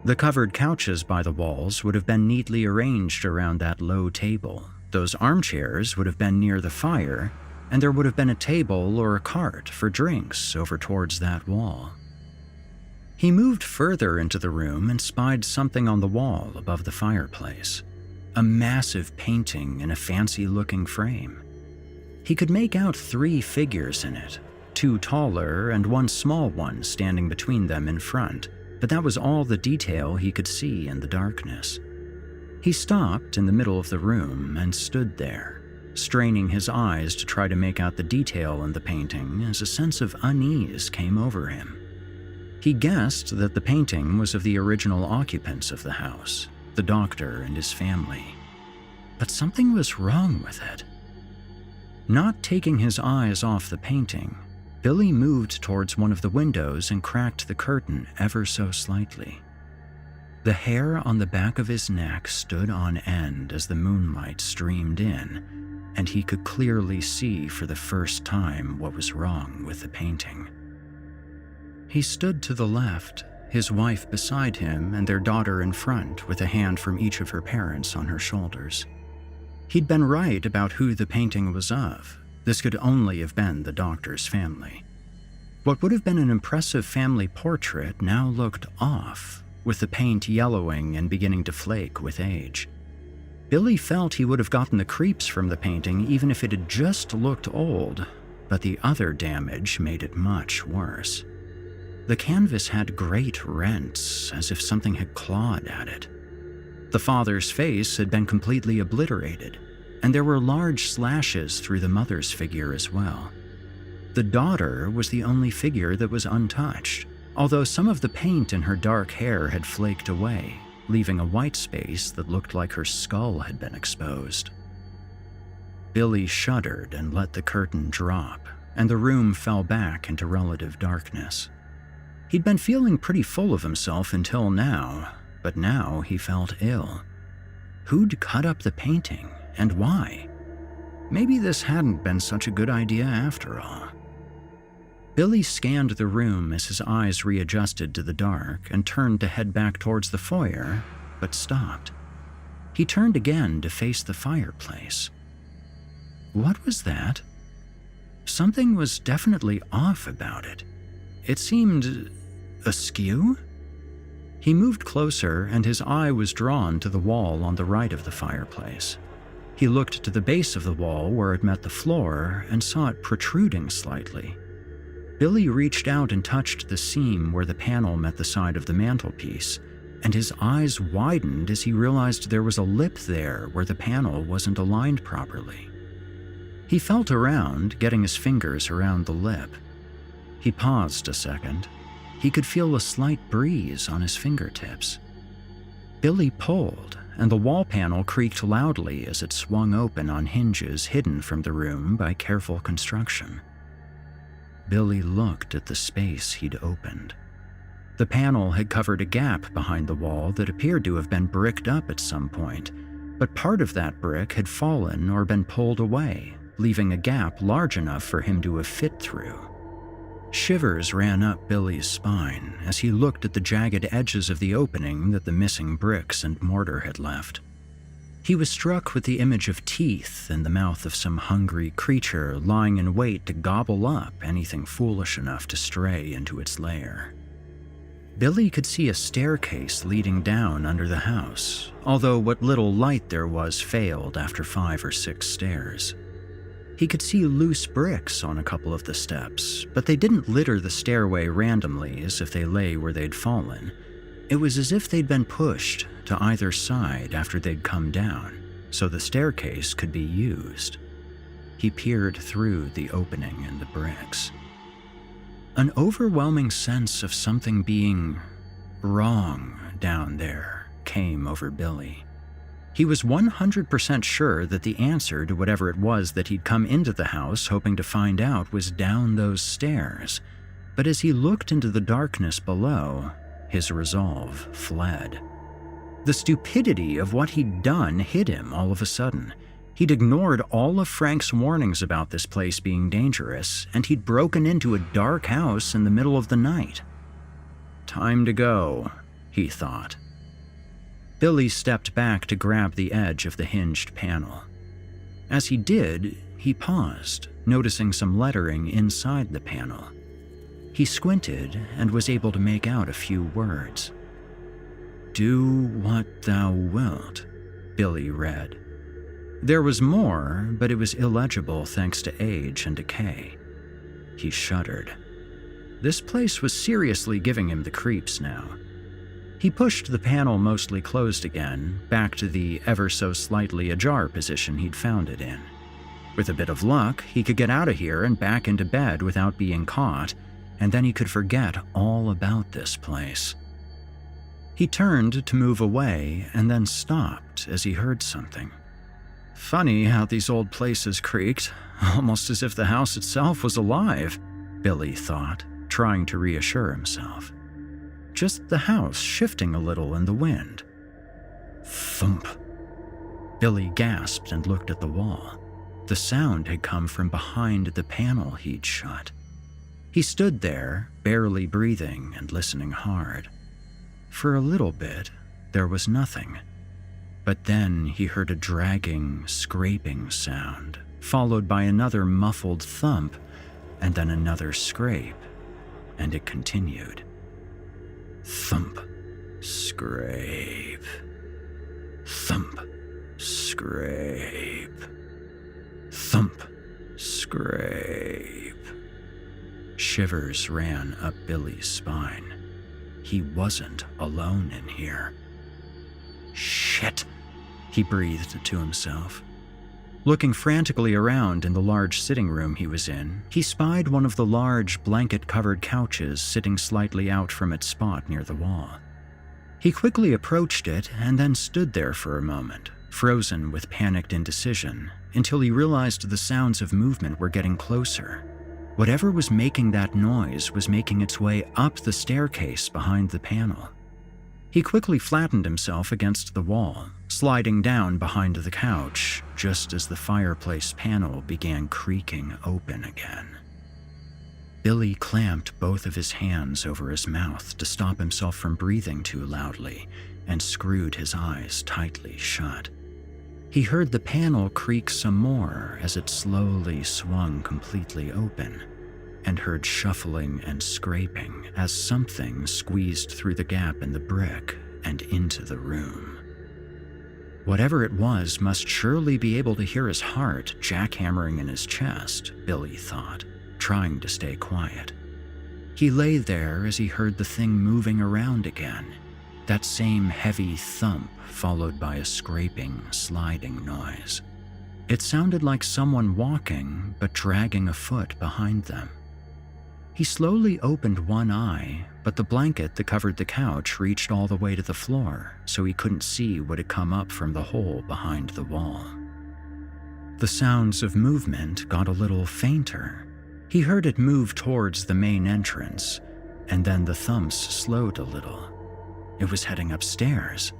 The covered couches by the walls would have been neatly arranged around that low table. Those armchairs would have been near the fire, and there would have been a table or a cart for drinks over towards that wall. He moved further into the room and spied something on the wall above the fireplace, a massive painting in a fancy-looking frame. He could make out 3 figures in it, 2 taller and 1 small one standing between them in front, but that was all the detail he could see in the darkness. He stopped in the middle of the room and stood there, straining his eyes to try to make out the detail in the painting as a sense of unease came over him. He guessed that the painting was of the original occupants of the house, the doctor and his family. But something was wrong with it. Not taking his eyes off the painting, Billy moved towards one of the windows and cracked the curtain ever so slightly. The hair on the back of his neck stood on end as the moonlight streamed in, and he could clearly see for the first time what was wrong with the painting. He stood to the left, his wife beside him and their daughter in front with a hand from each of her parents on her shoulders. He'd been right about who the painting was of. This could only have been the doctor's family. What would have been an impressive family portrait now looked off, with the paint yellowing and beginning to flake with age. Billy felt he would have gotten the creeps from the painting even if it had just looked old, but the other damage made it much worse. The canvas had great rents, as if something had clawed at it. The father's face had been completely obliterated, and there were large slashes through the mother's figure as well. The daughter was the only figure that was untouched, although some of the paint in her dark hair had flaked away, leaving a white space that looked like her skull had been exposed. Billy shuddered and let the curtain drop, and the room fell back into relative darkness. He'd been feeling pretty full of himself until now, but now he felt ill. Who'd cut up the painting, and why? Maybe this hadn't been such a good idea after all. Billy scanned the room as his eyes readjusted to the dark and turned to head back towards the foyer, but stopped. He turned again to face the fireplace. What was that? Something was definitely off about it. It seemed askew? He moved closer, and his eye was drawn to the wall on the right of the fireplace. He looked to the base of the wall where it met the floor and saw it protruding slightly. Billy reached out and touched the seam where the panel met the side of the mantelpiece, and his eyes widened as he realized there was a lip there where the panel wasn't aligned properly. He felt around, getting his fingers around the lip. He paused a second. He could feel a slight breeze on his fingertips. Billy pulled, and the wall panel creaked loudly as it swung open on hinges hidden from the room by careful construction. Billy looked at the space he'd opened. The panel had covered a gap behind the wall that appeared to have been bricked up at some point, but part of that brick had fallen or been pulled away, leaving a gap large enough for him to have fit through. Shivers ran up Billy's spine as he looked at the jagged edges of the opening that the missing bricks and mortar had left. He was struck with the image of teeth in the mouth of some hungry creature lying in wait to gobble up anything foolish enough to stray into its lair. Billy could see a staircase leading down under the house, although what little light there was failed after 5 or 6 stairs. He could see loose bricks on a couple of the steps, but they didn't litter the stairway randomly as if they lay where they'd fallen. It was as if they'd been pushed to either side after they'd come down, so the staircase could be used. He peered through the opening in the bricks. An overwhelming sense of something being wrong down there came over Billy. He was 100% sure that the answer to whatever it was that he'd come into the house hoping to find out was down those stairs, but as he looked into the darkness below, his resolve fled. The stupidity of what he'd done hit him all of a sudden. He'd ignored all of Frank's warnings about this place being dangerous, and he'd broken into a dark house in the middle of the night. Time to go, he thought. Billy stepped back to grab the edge of the hinged panel. As he did, he paused, noticing some lettering inside the panel. He squinted and was able to make out a few words. "Do what thou wilt," Billy read. There was more, but it was illegible thanks to age and decay. He shuddered. This place was seriously giving him the creeps now. He pushed the panel mostly closed again, back to the ever so slightly ajar position he'd found it in. With a bit of luck, he could get out of here and back into bed without being caught, and then he could forget all about this place. He turned to move away and then stopped as he heard something. Funny how these old places creaked, almost as if the house itself was alive, Billy thought, trying to reassure himself. Just the house shifting a little in the wind. Thump. Billy gasped and looked at the wall. The sound had come from behind the panel he'd shut. He stood there, barely breathing and listening hard. For a little bit, there was nothing. But then he heard a dragging, scraping sound, followed by another muffled thump, and then another scrape, and it continued. Thump, scrape, thump, scrape, thump, scrape. Shivers ran up Billy's spine. He wasn't alone in here. Shit, he breathed to himself. Looking frantically around in the large sitting room he was in, he spied one of the large, blanket-covered couches sitting slightly out from its spot near the wall. He quickly approached it and then stood there for a moment, frozen with panicked indecision, until he realized the sounds of movement were getting closer. Whatever was making that noise was making its way up the staircase behind the panel. He quickly flattened himself against the wall, sliding down behind the couch just as the fireplace panel began creaking open again. Billy clamped both of his hands over his mouth to stop himself from breathing too loudly and screwed his eyes tightly shut. He heard the panel creak some more as it slowly swung completely open, and heard shuffling and scraping as something squeezed through the gap in the brick and into the room. Whatever it was must surely be able to hear his heart jackhammering in his chest, Billy thought, trying to stay quiet. He lay there as he heard the thing moving around again, that same heavy thump followed by a scraping, sliding noise. It sounded like someone walking but dragging a foot behind them. He slowly opened one eye, but the blanket that covered the couch reached all the way to the floor, so he couldn't see what had come up from the hole behind the wall. The sounds of movement got a little fainter. He heard it move towards the main entrance, and then the thumps slowed a little. It was heading upstairs.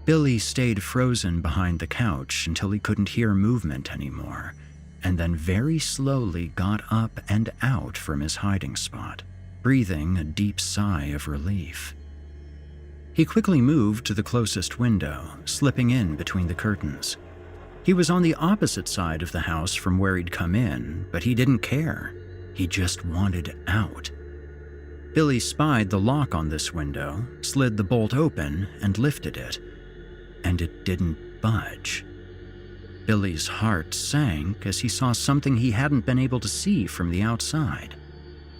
Billy stayed frozen behind the couch until he couldn't hear movement anymore, and then very slowly got up and out from his hiding spot, breathing a deep sigh of relief. He quickly moved to the closest window, slipping in between the curtains. He was on the opposite side of the house from where he'd come in, but he didn't care. He just wanted out. Billy spied the lock on this window, slid the bolt open, and lifted it. And it didn't budge. Billy's heart sank as he saw something he hadn't been able to see from the outside.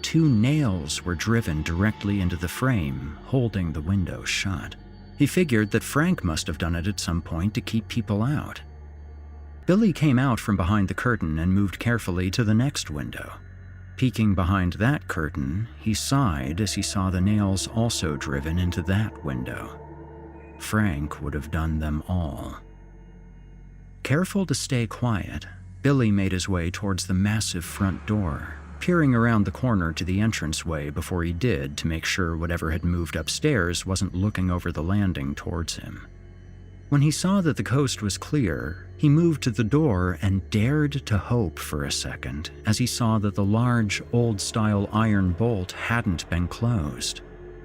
2 nails were driven directly into the frame, holding the window shut. He figured that Frank must have done it at some point to keep people out. Billy came out from behind the curtain and moved carefully to the next window. Peeking behind that curtain, he sighed as he saw the nails also driven into that window. Frank would have done them all. Careful to stay quiet, Billy made his way towards the massive front door, peering around the corner to the entranceway before he did to make sure whatever had moved upstairs wasn't looking over the landing towards him. When he saw that the coast was clear, he moved to the door and dared to hope for a second as he saw that the large, old-style iron bolt hadn't been closed,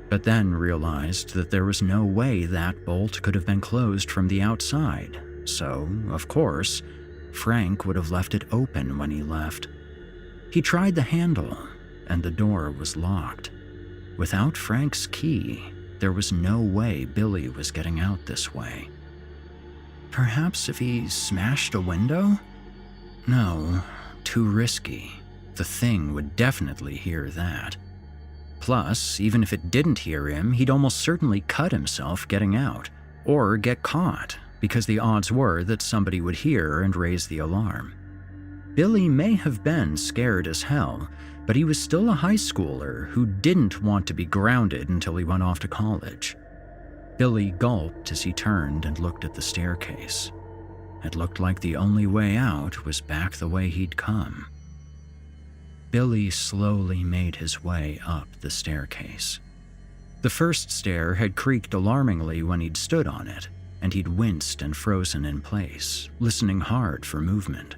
but then realized that there was no way that bolt could have been closed from the outside, so, of course, Frank would have left it open when he left. He tried the handle, and the door was locked. Without Frank's key, there was no way Billy was getting out this way. Perhaps if he smashed a window? No, too risky. The thing would definitely hear that. Plus, even if it didn't hear him, he'd almost certainly cut himself getting out, or get caught, because the odds were that somebody would hear and raise the alarm. Billy may have been scared as hell, but he was still a high schooler who didn't want to be grounded until he went off to college. Billy gulped as he turned and looked at the staircase. It looked like the only way out was back the way he'd come. Billy slowly made his way up the staircase. The first stair had creaked alarmingly when he'd stood on it, and he'd winced and frozen in place, listening hard for movement.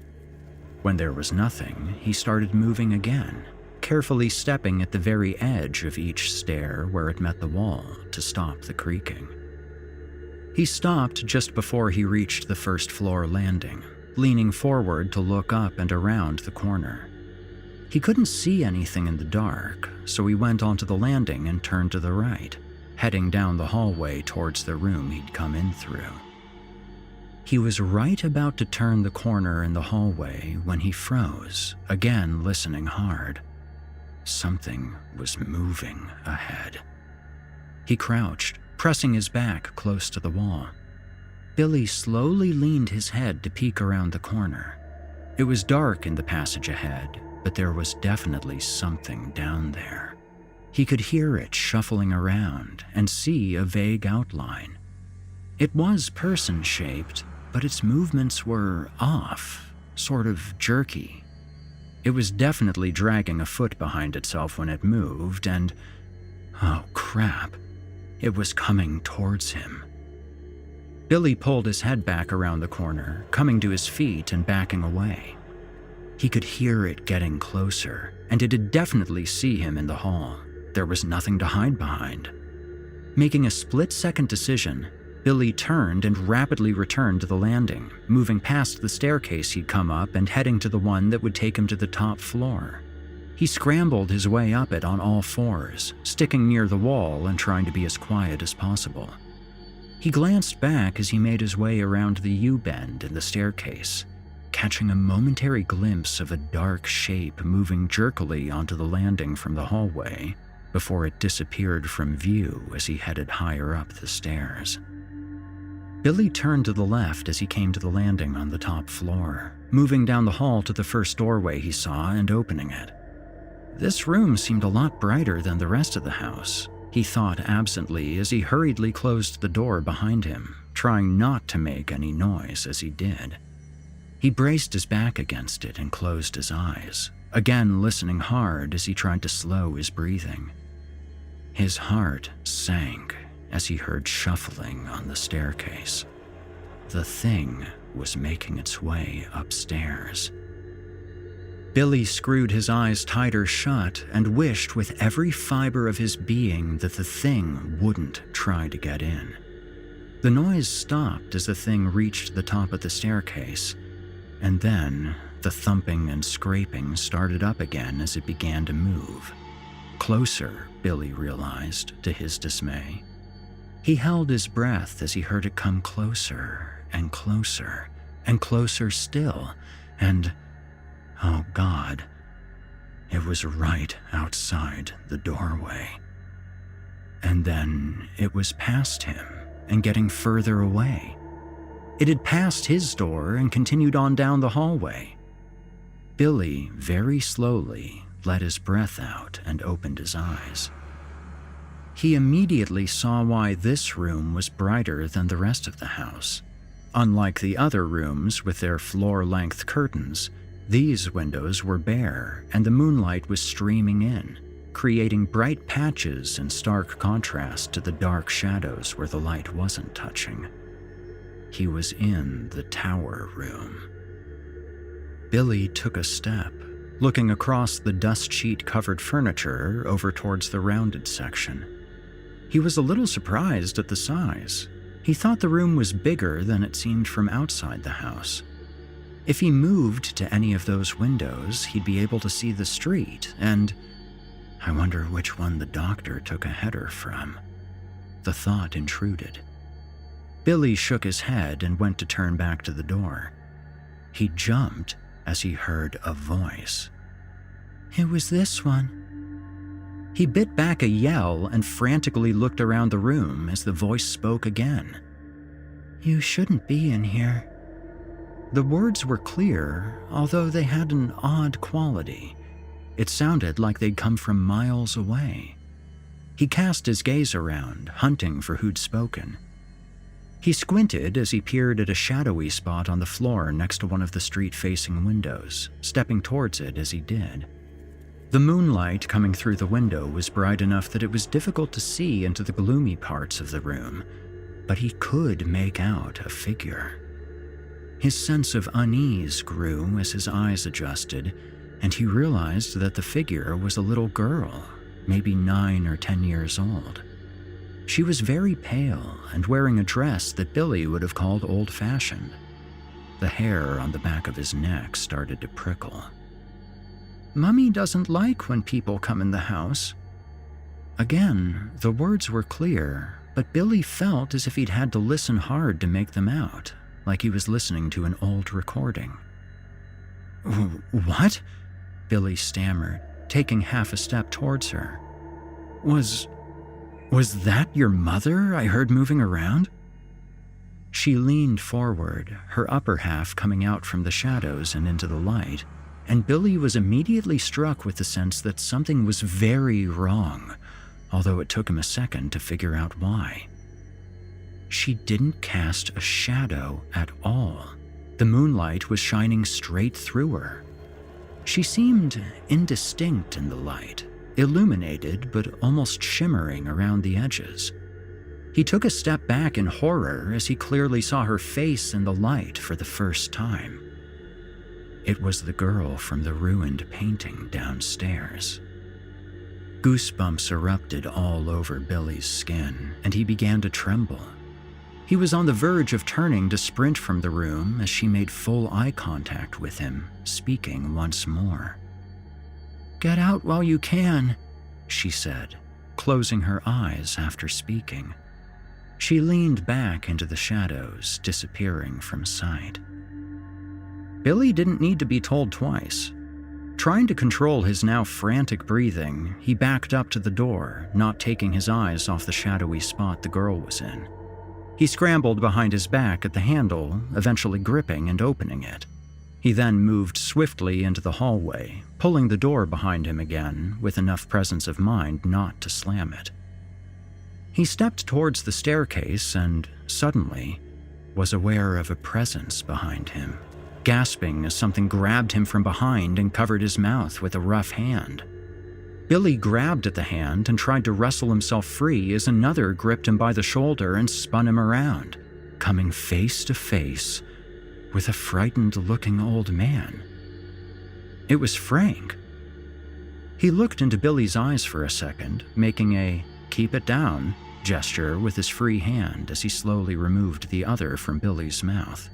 When there was nothing, he started moving again, carefully stepping at the very edge of each stair where it met the wall to stop the creaking. He stopped just before he reached the first-floor landing, leaning forward to look up and around the corner. He couldn't see anything in the dark, so he went onto the landing and turned to the right, heading down the hallway towards the room he'd come in through. He was right about to turn the corner in the hallway when he froze, again listening hard. Something was moving ahead. He crouched, pressing his back close to the wall. Billy slowly leaned his head to peek around the corner. It was dark in the passage ahead, but there was definitely something down there. He could hear it shuffling around and see a vague outline. It was person-shaped, but its movements were off, sort of jerky. It was definitely dragging a foot behind itself when it moved, and oh crap, it was coming towards him. Billy pulled his head back around the corner, coming to his feet and backing away. He could hear it getting closer, and it did definitely see him in the hall. There was nothing to hide behind. Making a split-second decision, Billy turned and rapidly returned to the landing, moving past the staircase he'd come up and heading to the one that would take him to the top floor. He scrambled his way up it on all fours, sticking near the wall and trying to be as quiet as possible. He glanced back as he made his way around the U-bend in the staircase. catching a momentary glimpse of a dark shape moving jerkily onto the landing from the hallway before it disappeared from view as he headed higher up the stairs. Billy turned to the left as he came to the landing on the top floor, moving down the hall to the first doorway he saw and opening it. This room seemed a lot brighter than the rest of the house, he thought absently as he hurriedly closed the door behind him, trying not to make any noise as he did. He braced his back against it and closed his eyes, again listening hard as he tried to slow his breathing. His heart sank as he heard shuffling on the staircase. The thing was making its way upstairs. Billy screwed his eyes tighter shut and wished with every fiber of his being that the thing wouldn't try to get in. The noise stopped as the thing reached the top of the staircase, and then the thumping and scraping started up again as it began to move. Closer, Billy realized, to his dismay. He held his breath as he heard it come closer and closer and closer still, and, oh God, it was right outside the doorway. And then it was past him and getting further away. It had passed his door and continued on down the hallway. Billy very slowly let his breath out and opened his eyes. He immediately saw why this room was brighter than the rest of the house. Unlike the other rooms with their floor-length curtains, these windows were bare and the moonlight was streaming in, creating bright patches in stark contrast to the dark shadows where the light wasn't touching. He was in the tower room. Billy took a step, looking across the dust sheet-covered furniture over towards the rounded section. He was a little surprised at the size. He thought the room was bigger than it seemed from outside the house. If he moved to any of those windows, he'd be able to see the street, and I wonder which one the doctor took a header from. The thought intruded. Billy shook his head and went to turn back to the door. He jumped as he heard a voice. It was this one. He bit back a yell and frantically looked around the room as the voice spoke again. You shouldn't be in here. The words were clear, although they had an odd quality. It sounded like they'd come from miles away. He cast his gaze around, hunting for who'd spoken. He squinted as he peered at a shadowy spot on the floor next to one of the street-facing windows, stepping towards it as he did. The moonlight coming through the window was bright enough that it was difficult to see into the gloomy parts of the room, but he could make out a figure. His sense of unease grew as his eyes adjusted, and he realized that the figure was a little girl, maybe 9 or 10 years old. She was very pale and wearing a dress that Billy would have called old-fashioned. The hair on the back of his neck started to prickle. Mummy doesn't like when people come in the house. Again, the words were clear, but Billy felt as if he'd had to listen hard to make them out, like he was listening to an old recording. What? Billy stammered, taking half a step towards her. Was that your mother I heard moving around? She leaned forward, her upper half coming out from the shadows and into the light, and Billy was immediately struck with the sense that something was very wrong, although it took him a second to figure out why. She didn't cast a shadow at all. The moonlight was shining straight through her. She seemed indistinct in the light, illuminated but almost shimmering around the edges. He took a step back in horror as he clearly saw her face in the light for the first time. It was the girl from the ruined painting downstairs. Goosebumps erupted all over Billy's skin, and he began to tremble. He was on the verge of turning to sprint from the room as she made full eye contact with him, speaking once more. Get out while you can, she said, closing her eyes after speaking. She leaned back into the shadows, disappearing from sight. Billy didn't need to be told twice. Trying to control his now frantic breathing, he backed up to the door, not taking his eyes off the shadowy spot the girl was in. He scrambled behind his back at the handle, eventually gripping and opening it. He then moved swiftly into the hallway, pulling the door behind him again with enough presence of mind not to slam it. He stepped towards the staircase and, suddenly, was aware of a presence behind him, gasping as something grabbed him from behind and covered his mouth with a rough hand. Billy grabbed at the hand and tried to wrestle himself free as another gripped him by the shoulder and spun him around, coming face to face with a frightened-looking old man. It was Frank. He looked into Billy's eyes for a second, making a "keep it down" gesture with his free hand as he slowly removed the other from Billy's mouth.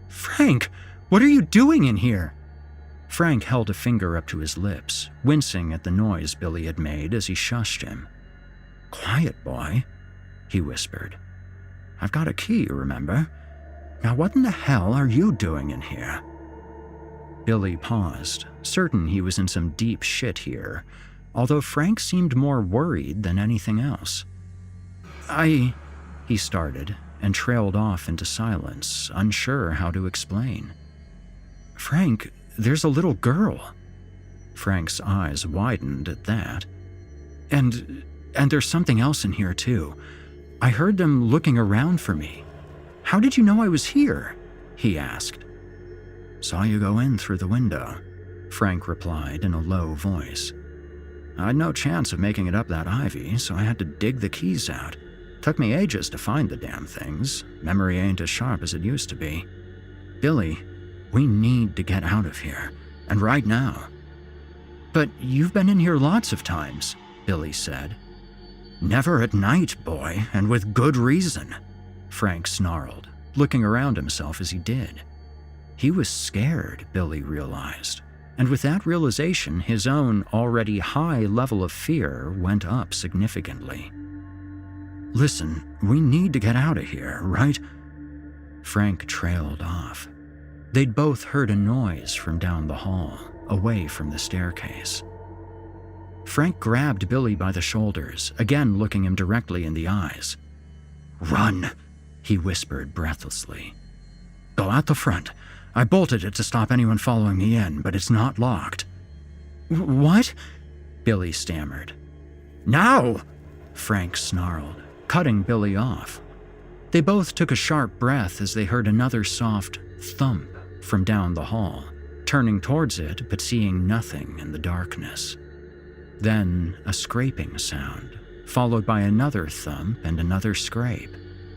"Frank, what are you doing in here?" Frank held a finger up to his lips, wincing at the noise Billy had made as he shushed him. "Quiet, boy," he whispered. "I've got a key, remember? Now what in the hell are you doing in here?" Billy paused, certain he was in some deep shit here, although Frank seemed more worried than anything else. He started, and trailed off into silence, unsure how to explain. "Frank, there's a little girl." Frank's eyes widened at that. And there's something else in here too. I heard them looking around for me. How did you know I was here?" he asked. "Saw you go in through the window," Frank replied in a low voice. "I'd no chance of making it up that ivy, so I had to dig the keys out. Took me ages to find the damn things. Memory ain't as sharp as it used to be. Billy, we need to get out of here, and right now." "But you've been in here lots of times," Billy said. "Never at night, boy, and with good reason," Frank snarled, looking around himself as he did. He was scared, Billy realized, and with that realization, his own already high level of fear went up significantly. "Listen, we need to get out of here, right?" Frank trailed off. They'd both heard a noise from down the hall, away from the staircase. Frank grabbed Billy by the shoulders, again looking him directly in the eyes. "Run," he whispered breathlessly. "Go out the front. I bolted it to stop anyone following me in, but it's not locked." "What?" Billy stammered. "Now!" Frank snarled, cutting Billy off. They both took a sharp breath as they heard another soft thump from down the hall, turning towards it but seeing nothing in the darkness. Then a scraping sound, followed by another thump and another scrape,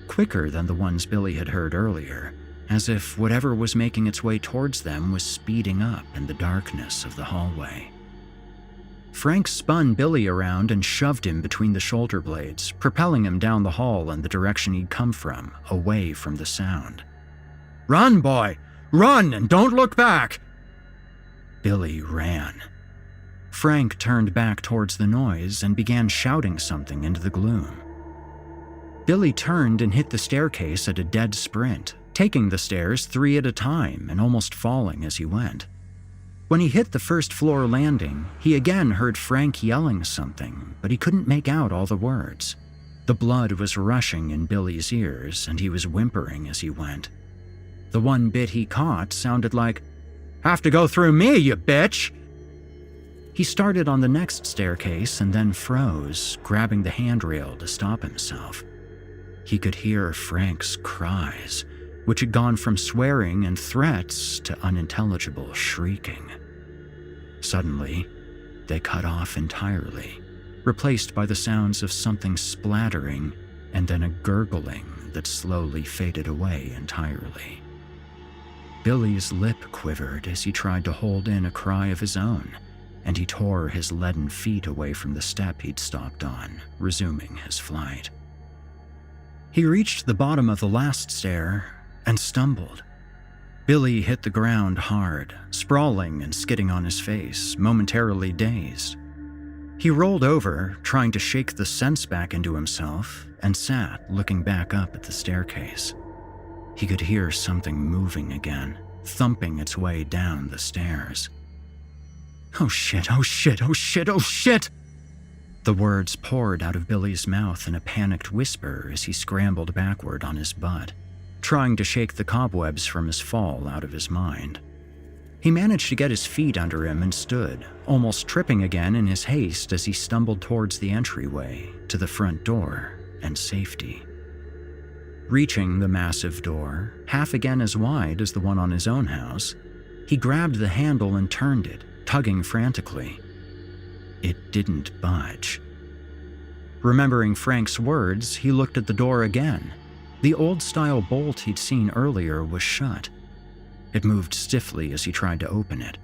quicker than the ones Billy had heard earlier, as if whatever was making its way towards them was speeding up in the darkness of the hallway. Frank spun Billy around and shoved him between the shoulder blades, propelling him down the hall in the direction he'd come from, away from the sound. "Run, boy! Run, and don't look back!" Billy ran. Frank turned back towards the noise and began shouting something into the gloom. Billy turned and hit the staircase at a dead sprint, taking the stairs 3 at a time and almost falling as he went. When he hit the first-floor landing, he again heard Frank yelling something, but he couldn't make out all the words. The blood was rushing in Billy's ears, and he was whimpering as he went. The one bit he caught sounded like, "Have to go through me, you bitch!" He started on the next staircase and then froze, grabbing the handrail to stop himself. He could hear Frank's cries, which had gone from swearing and threats to unintelligible shrieking. Suddenly, they cut off entirely, replaced by the sounds of something splattering and then a gurgling that slowly faded away entirely. Billy's lip quivered as he tried to hold in a cry of his own, and he tore his leaden feet away from the step he'd stopped on, resuming his flight. He reached the bottom of the last stair and stumbled. Billy hit the ground hard, sprawling and skidding on his face, momentarily dazed. He rolled over, trying to shake the sense back into himself, and sat looking back up at the staircase. He could hear something moving again, thumping its way down the stairs. "Oh shit, oh shit, oh shit, oh shit!" The words poured out of Billy's mouth in a panicked whisper as he scrambled backward on his butt, trying to shake the cobwebs from his fall out of his mind. He managed to get his feet under him and stood, almost tripping again in his haste as he stumbled towards the entryway to the front door and safety. Reaching the massive door, half again as wide as the one on his own house, he grabbed the handle and turned it, tugging frantically. It didn't budge. Remembering Frank's words, he looked at the door again. The old-style bolt he'd seen earlier was shut. It moved stiffly as he tried to open it.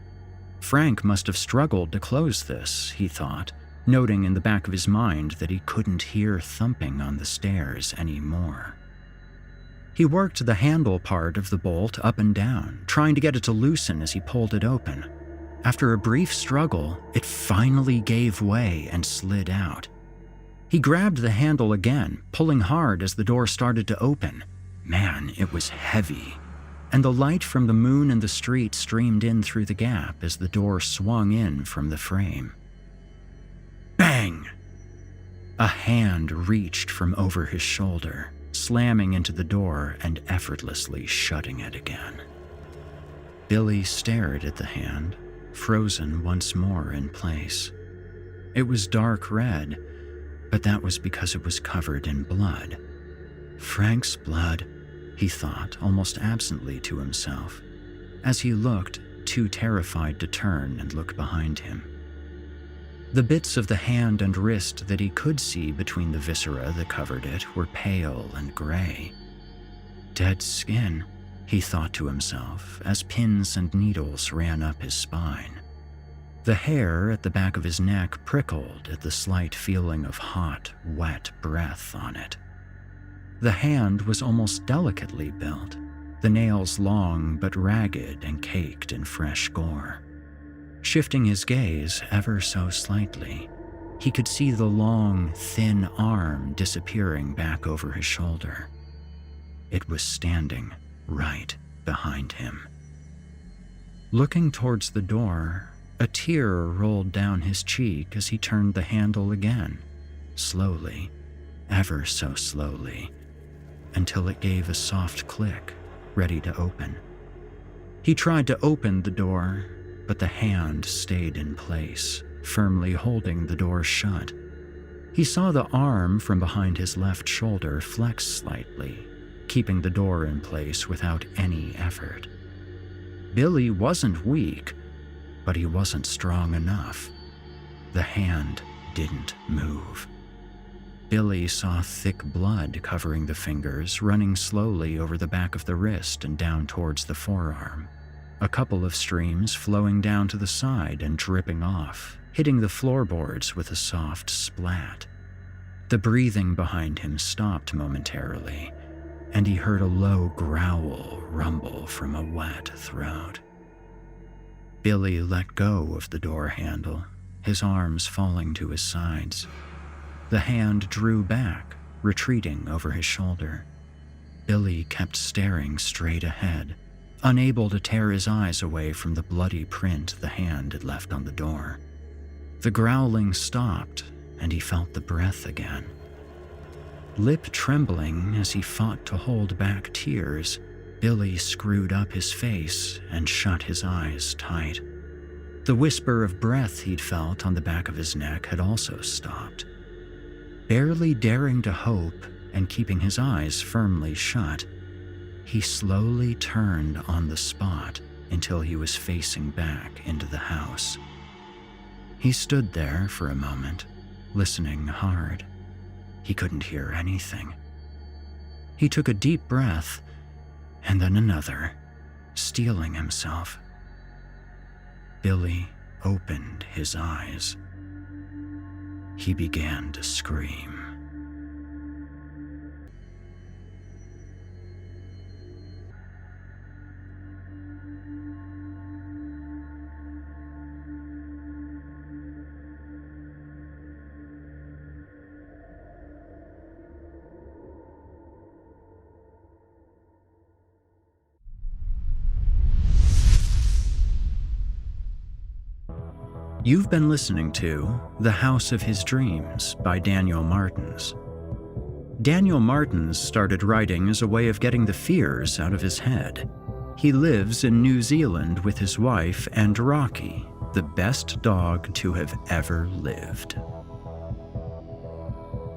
Frank must have struggled to close this, he thought, noting in the back of his mind that he couldn't hear thumping on the stairs anymore. He worked the handle part of the bolt up and down, trying to get it to loosen as he pulled it open. After a brief struggle, it finally gave way and slid out. He grabbed the handle again, pulling hard as the door started to open. Man, it was heavy, and the light from the moon and the street streamed in through the gap as the door swung in from the frame. Bang! A hand reached from over his shoulder, slamming into the door and effortlessly shutting it again. Billy stared at the hand, frozen once more in place. It was dark red, but that was because it was covered in blood. Frank's blood, he thought, almost absently to himself, as he looked, too terrified to turn and look behind him. The bits of the hand and wrist that he could see between the viscera that covered it were pale and gray. Dead skin, he thought to himself, as pins and needles ran up his spine. The hair at the back of his neck prickled at the slight feeling of hot, wet breath on it. The hand was almost delicately built, the nails long but ragged and caked in fresh gore. Shifting his gaze ever so slightly, he could see the long, thin arm disappearing back over his shoulder. It was standing right behind him. Looking towards the door, a tear rolled down his cheek as he turned the handle again, slowly, ever so slowly, until it gave a soft click, ready to open. He tried to open the door, but the hand stayed in place, firmly holding the door shut. He saw the arm from behind his left shoulder flex slightly, keeping the door in place without any effort. Billy wasn't weak, but he wasn't strong enough. The hand didn't move. Billy saw thick blood covering the fingers, running slowly over the back of the wrist and down towards the forearm. A couple of streams flowing down to the side and dripping off, hitting the floorboards with a soft splat. The breathing behind him stopped momentarily, and he heard a low growl rumble from a wet throat. Billy let go of the door handle, his arms falling to his sides. The hand drew back, retreating over his shoulder. Billy kept staring straight ahead, unable to tear his eyes away from the bloody print the hand had left on the door. The growling stopped, and he felt the breath again. Lip trembling as he fought to hold back tears, Billy screwed up his face and shut his eyes tight. The whisper of breath he'd felt on the back of his neck had also stopped. Barely daring to hope and keeping his eyes firmly shut, he slowly turned on the spot until he was facing back into the house. He stood there for a moment, listening hard. He couldn't hear anything. He took a deep breath, and then another, steeling himself. Billy opened his eyes. He began to scream. You've been listening to The House of His Dreams by Daniel Martins. Daniel Martins started writing as a way of getting the fears out of his head. He lives in New Zealand with his wife and Rocky, the best dog to have ever lived.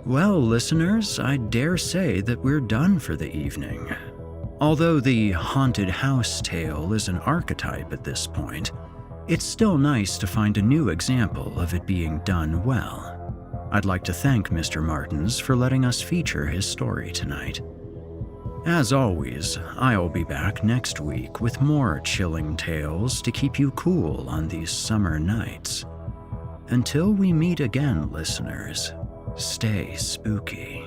Well, listeners, I dare say that we're done for the evening. Although the haunted house tale is an archetype at this point, it's still nice to find a new example of it being done well. I'd like to thank Mr. Martins for letting us feature his story tonight. As always, I'll be back next week with more chilling tales to keep you cool on these summer nights. Until we meet again, listeners, stay spooky.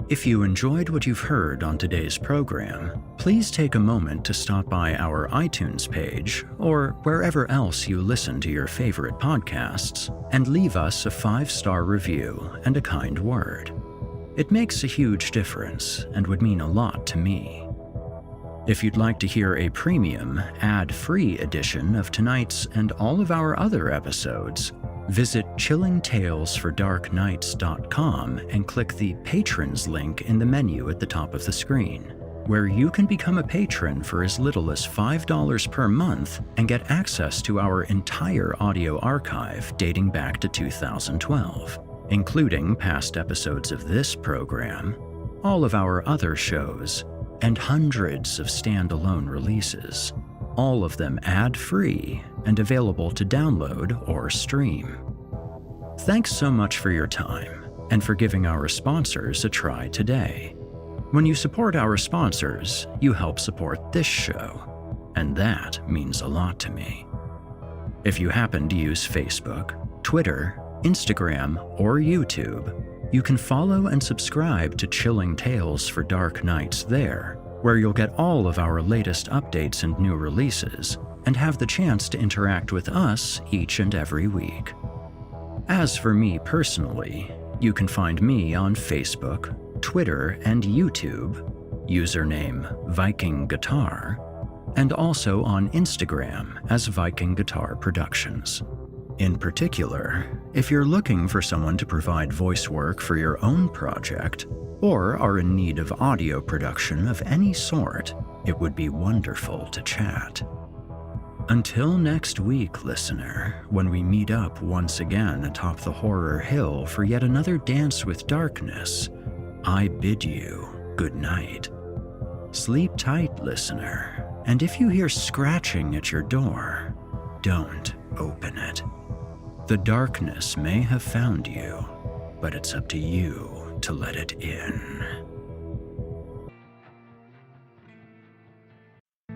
If you enjoyed what you've heard on today's program, please take a moment to stop by our iTunes page or wherever else you listen to your favorite podcasts and leave us a 5-star review and a kind word. It makes a huge difference and would mean a lot to me. If you'd like to hear a premium, ad-free edition of tonight's and all of our other episodes, visit chillingtalesfordarknights.com and click the Patrons link in the menu at the top of the screen, where you can become a patron for as little as $5 per month and get access to our entire audio archive dating back to 2012, including past episodes of this program, all of our other shows, and hundreds of standalone releases, all of them ad-free and available to download or stream. Thanks so much for your time and for giving our sponsors a try today. When you support our sponsors, you help support this show, and that means a lot to me. If you happen to use Facebook, Twitter, Instagram, or YouTube, you can follow and subscribe to Chilling Tales for Dark Nights there, where you'll get all of our latest updates and new releases, and have the chance to interact with us each and every week. As for me personally, you can find me on Facebook, Twitter, and YouTube, username Viking Guitar, and also on Instagram as Viking Guitar Productions. In particular, if you're looking for someone to provide voice work for your own project, or are in need of audio production of any sort, it would be wonderful to chat. Until next week, listener, when we meet up once again atop the horror hill for yet another dance with darkness, I bid you good night. Sleep tight, listener, and if you hear scratching at your door, don't open it. The darkness may have found you, but it's up to you to let it in.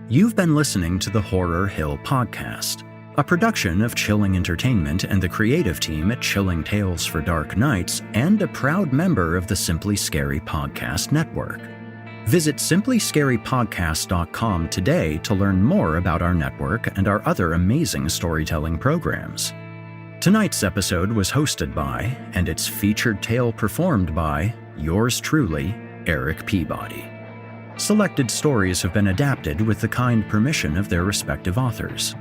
You've been listening to the Horror Hill Podcast, a production of Chilling Entertainment and the creative team at Chilling Tales for Dark Nights, and a proud member of the Simply Scary Podcast Network. Visit simplyscarypodcast.com today to learn more about our network and our other amazing storytelling programs. Tonight's episode was hosted by, and its featured tale performed by, yours truly, Erik Peabody. Selected stories have been adapted with the kind permission of their respective authors.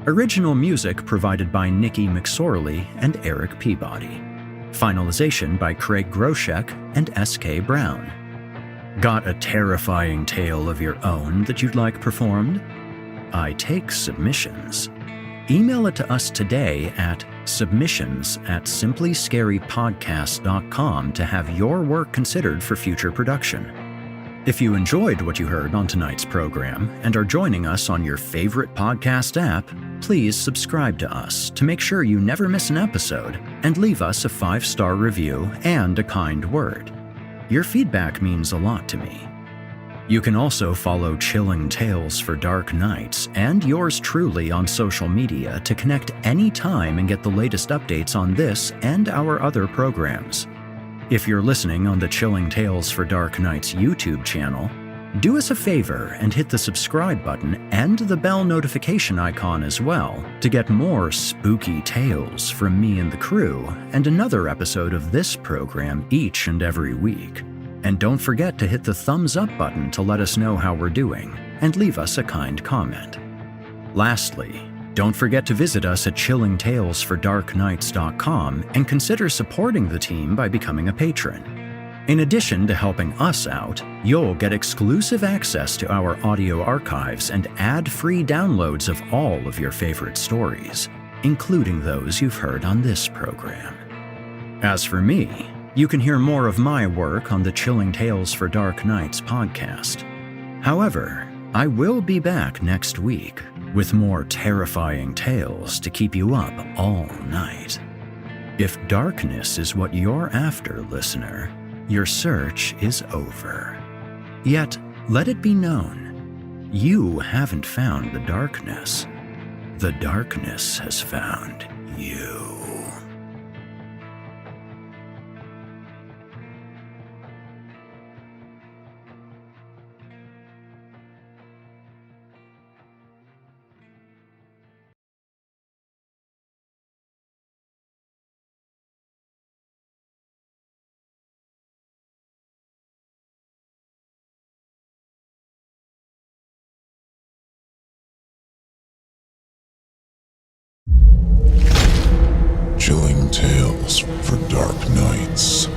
Original music provided by Nikki McSorley and Erik Peabody. Finalization by Craig Groshek and S.K. Brown. Got a terrifying tale of your own that you'd like performed? I take submissions. Email it to us today at submissions@simplyscarypodcast.com to have your work considered for future production. If you enjoyed what you heard on tonight's program and are joining us on your favorite podcast app, please subscribe to us to make sure you never miss an episode and leave us a 5-star review and a kind word. Your feedback means a lot to me. You can also follow Chilling Tales for Dark Nights and yours truly on social media to connect anytime and get the latest updates on this and our other programs. If you're listening on the Chilling Tales for Dark Nights YouTube channel, do us a favor and hit the subscribe button and the bell notification icon as well to get more spooky tales from me and the crew and another episode of this program each and every week. And don't forget to hit the thumbs up button to let us know how we're doing and leave us a kind comment. Lastly, Don't forget to visit us at chillingtalesfordarknights.com and consider supporting the team by becoming a patron. In addition to helping us out, you'll get exclusive access to our audio archives and ad-free downloads of all of your favorite stories, including those you've heard on this program. As for me, you can hear more of my work on the Chilling Tales for Dark Nights podcast. However, I will be back next week with more terrifying tales to keep you up all night. If darkness is what you're after, listener, your search is over. Yet, let it be known, you haven't found the darkness. The darkness has found you. Chilling Tales for Dark Nights.